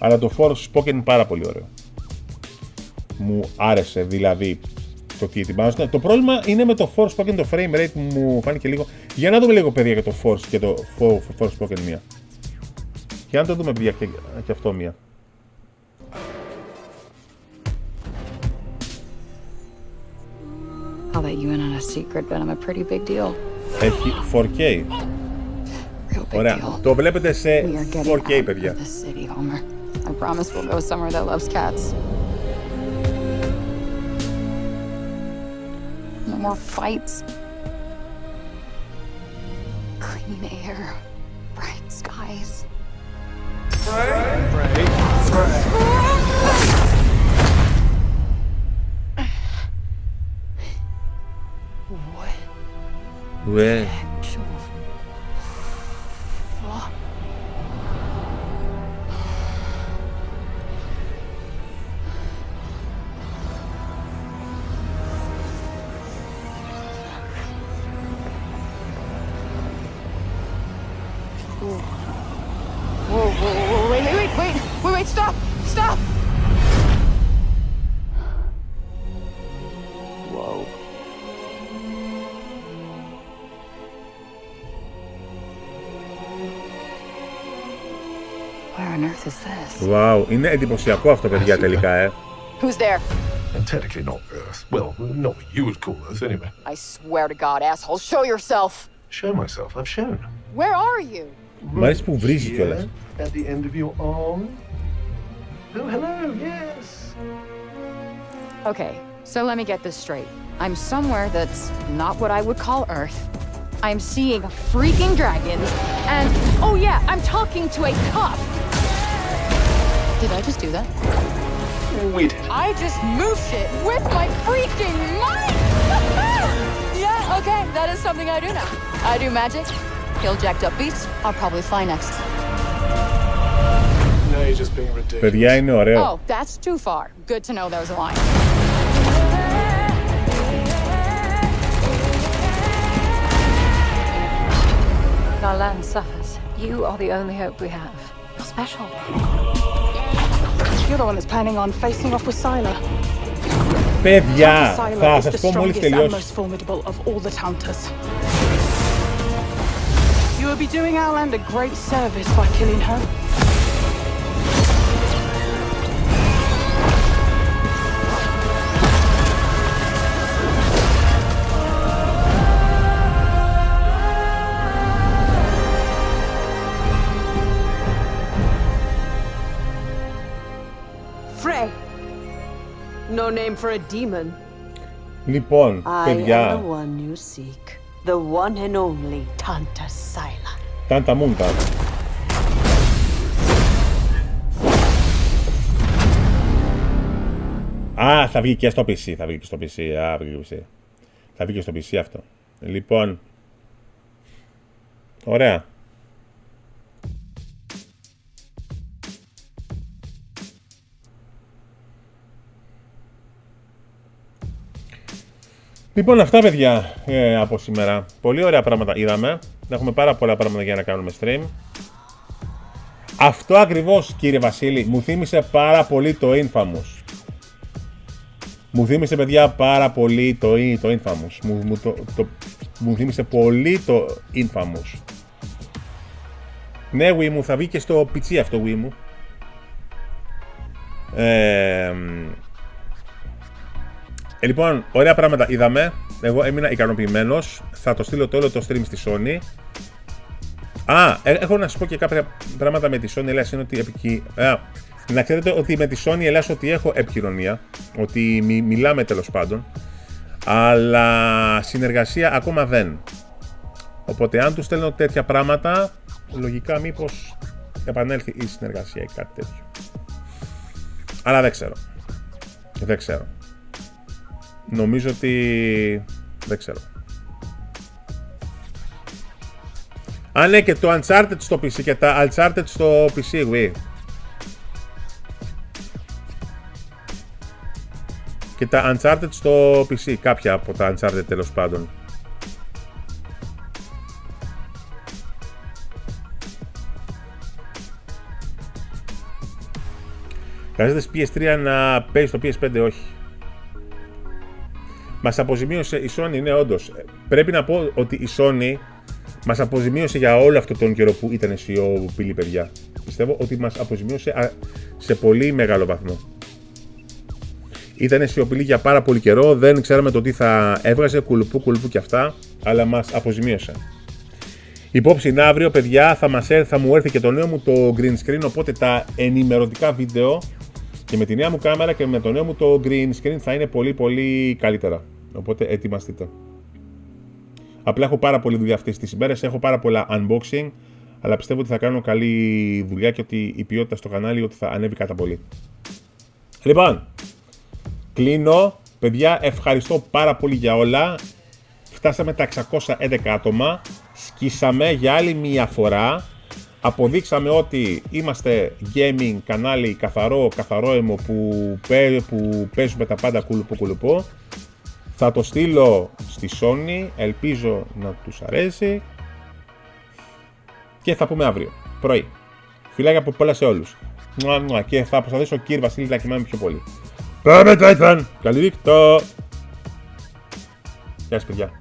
Αλλά το Forspoken είναι πάρα πολύ ωραίο. Μου άρεσε δηλαδή το τι ετοιμάζουν. Το πρόβλημα είναι με το Forspoken, το frame rate μου φάνηκε λίγο. Για να δούμε λίγο παιδιά για το Forspoken μία. Για να το δούμε παιδιά και αυτό μία. I'll let you in on a secret, but I'm a pretty big deal. Έχει 4K. Ωραία. Το βλέπετε σε 4K παιδιά. I promise we'll go somewhere that loves cats. No more fights. Clean air. Bright skies. Ouais. Wait, stop! Stop! Whoa. Where on earth is this? Wow, είναι εντυπωσιακό αυτό παιδιά τελικά, Who's there? And technically not Earth. Well, not what you would call Earth anyway. I swear to God, asshole, show yourself! Show myself, I've shown. Where are you? Μ' αρέσει που βρίζει κιόλας. At the end of your arm. Oh, hello, yes. Okay, so let me get this straight. I'm somewhere that's not what I would call Earth. I'm seeing freaking dragons, and oh yeah, I'm talking to a cop. Did I just do that? We did. I just moved shit with my freaking mind! Yeah, okay, that is something I do now. I do magic, kill jacked up beasts, I'll probably fly next. No, you're just being ridiculous. Παιδιά είναι ωραίο. Oh, that's too far. Good to know there's a line. Our land suffers. You are the only hope we have. You're special. You're the one that's planning on facing off with Sylar. Παιδιά, θα σας πω μόλις τελειώσει. Most formidable of all the Taunters. You will be doing our land a great service by killing her. Frey. No name for a demon. Λοιπόν, παιδιά. I am the one you seek. The one and only Tanta Sylar. Τάντα μούντα. Θα βγει και στο PC. Θα βγει και στο PC. Θα βγει και στο PC αυτό. Λοιπόν. Ωραία. Λοιπόν, αυτά παιδιά από σήμερα. Πολύ ωραία πράγματα είδαμε. Έχουμε πάρα πολλά πράγματα για να κάνουμε stream. Αυτό ακριβώς, κύριε Βασίλη, μου θύμισε πάρα πολύ το Infamous. Μου θύμισε, παιδιά, πάρα πολύ το Infamous. Μου θύμισε πολύ το Infamous. Ναι, Wii μου, θα βγει και στο PC αυτό, Wii μου. Λοιπόν, ωραία πράγματα είδαμε. Εγώ έμεινα ικανοποιημένος. Θα το στείλω το όλο το stream στη Sony. Έχω να σας πω και κάποια πράγματα με τη Sony. Είναι ότι να ξέρετε ότι με τη Sony ελάς ότι έχω επικοινωνία. Ότι μιλάμε τέλος πάντων. Αλλά συνεργασία ακόμα δεν. Οπότε αν τους στέλνω τέτοια πράγματα, λογικά μήπως επανέλθει η συνεργασία ή κάτι τέτοιο. Αλλά δεν ξέρω. Δεν ξέρω. Νομίζω ότι... δεν ξέρω. Ναι, και το Uncharted στο PC και τα Uncharted στο PC, Wii. Και τα Uncharted στο PC, κάποια από τα Uncharted τέλος πάντων. Χρειάζεται PS3 να παίζει στο PS5, όχι. Μας αποζημίωσε η Sony, ναι, όντως. Πρέπει να πω ότι η Sony μας αποζημίωσε για όλο αυτό τον καιρό που ήταν σιωπηλή, παιδιά. Πιστεύω ότι μας αποζημίωσε σε πολύ μεγάλο βαθμό. Ήταν σιωπηλή για πάρα πολύ καιρό, δεν ξέραμε το τι θα έβγαζε, κουλουπού και αυτά, αλλά μας αποζημίωσε. Υπόψη είναι αύριο, παιδιά, θα μου έρθει και το νέο μου το green screen, οπότε τα ενημερωτικά βίντεο και με τη νέα μου κάμερα και με το νέο μου το green screen θα είναι πολύ πολύ καλύτερα. Οπότε ετοιμαστείτε. Απλά έχω πάρα πολλή δουλειά αυτές τις ημέρες, έχω πάρα πολλά unboxing, αλλά πιστεύω ότι θα κάνω καλή δουλειά και ότι η ποιότητα στο κανάλι ότι θα ανέβει κατά πολύ. Λοιπόν, κλείνω. Παιδιά, ευχαριστώ πάρα πολύ για όλα. Φτάσαμε τα 611 άτομα. Σκίσαμε για άλλη μια φορά. Αποδείξαμε ότι είμαστε gaming κανάλι καθαρό αιμο που παίζουμε τα πάντα κουλουπού. Θα το στείλω στη Sony, ελπίζω να τους αρέσει. Και θα πούμε αύριο, πρωί. Φιλάκια από πολλά σε όλους. Και θα προσπαθήσω ο κύριε Βασίλης να κοιμάμαι πιο πολύ. Πάμε Titan! Καλή νύχτα! Γεια σας παιδιά.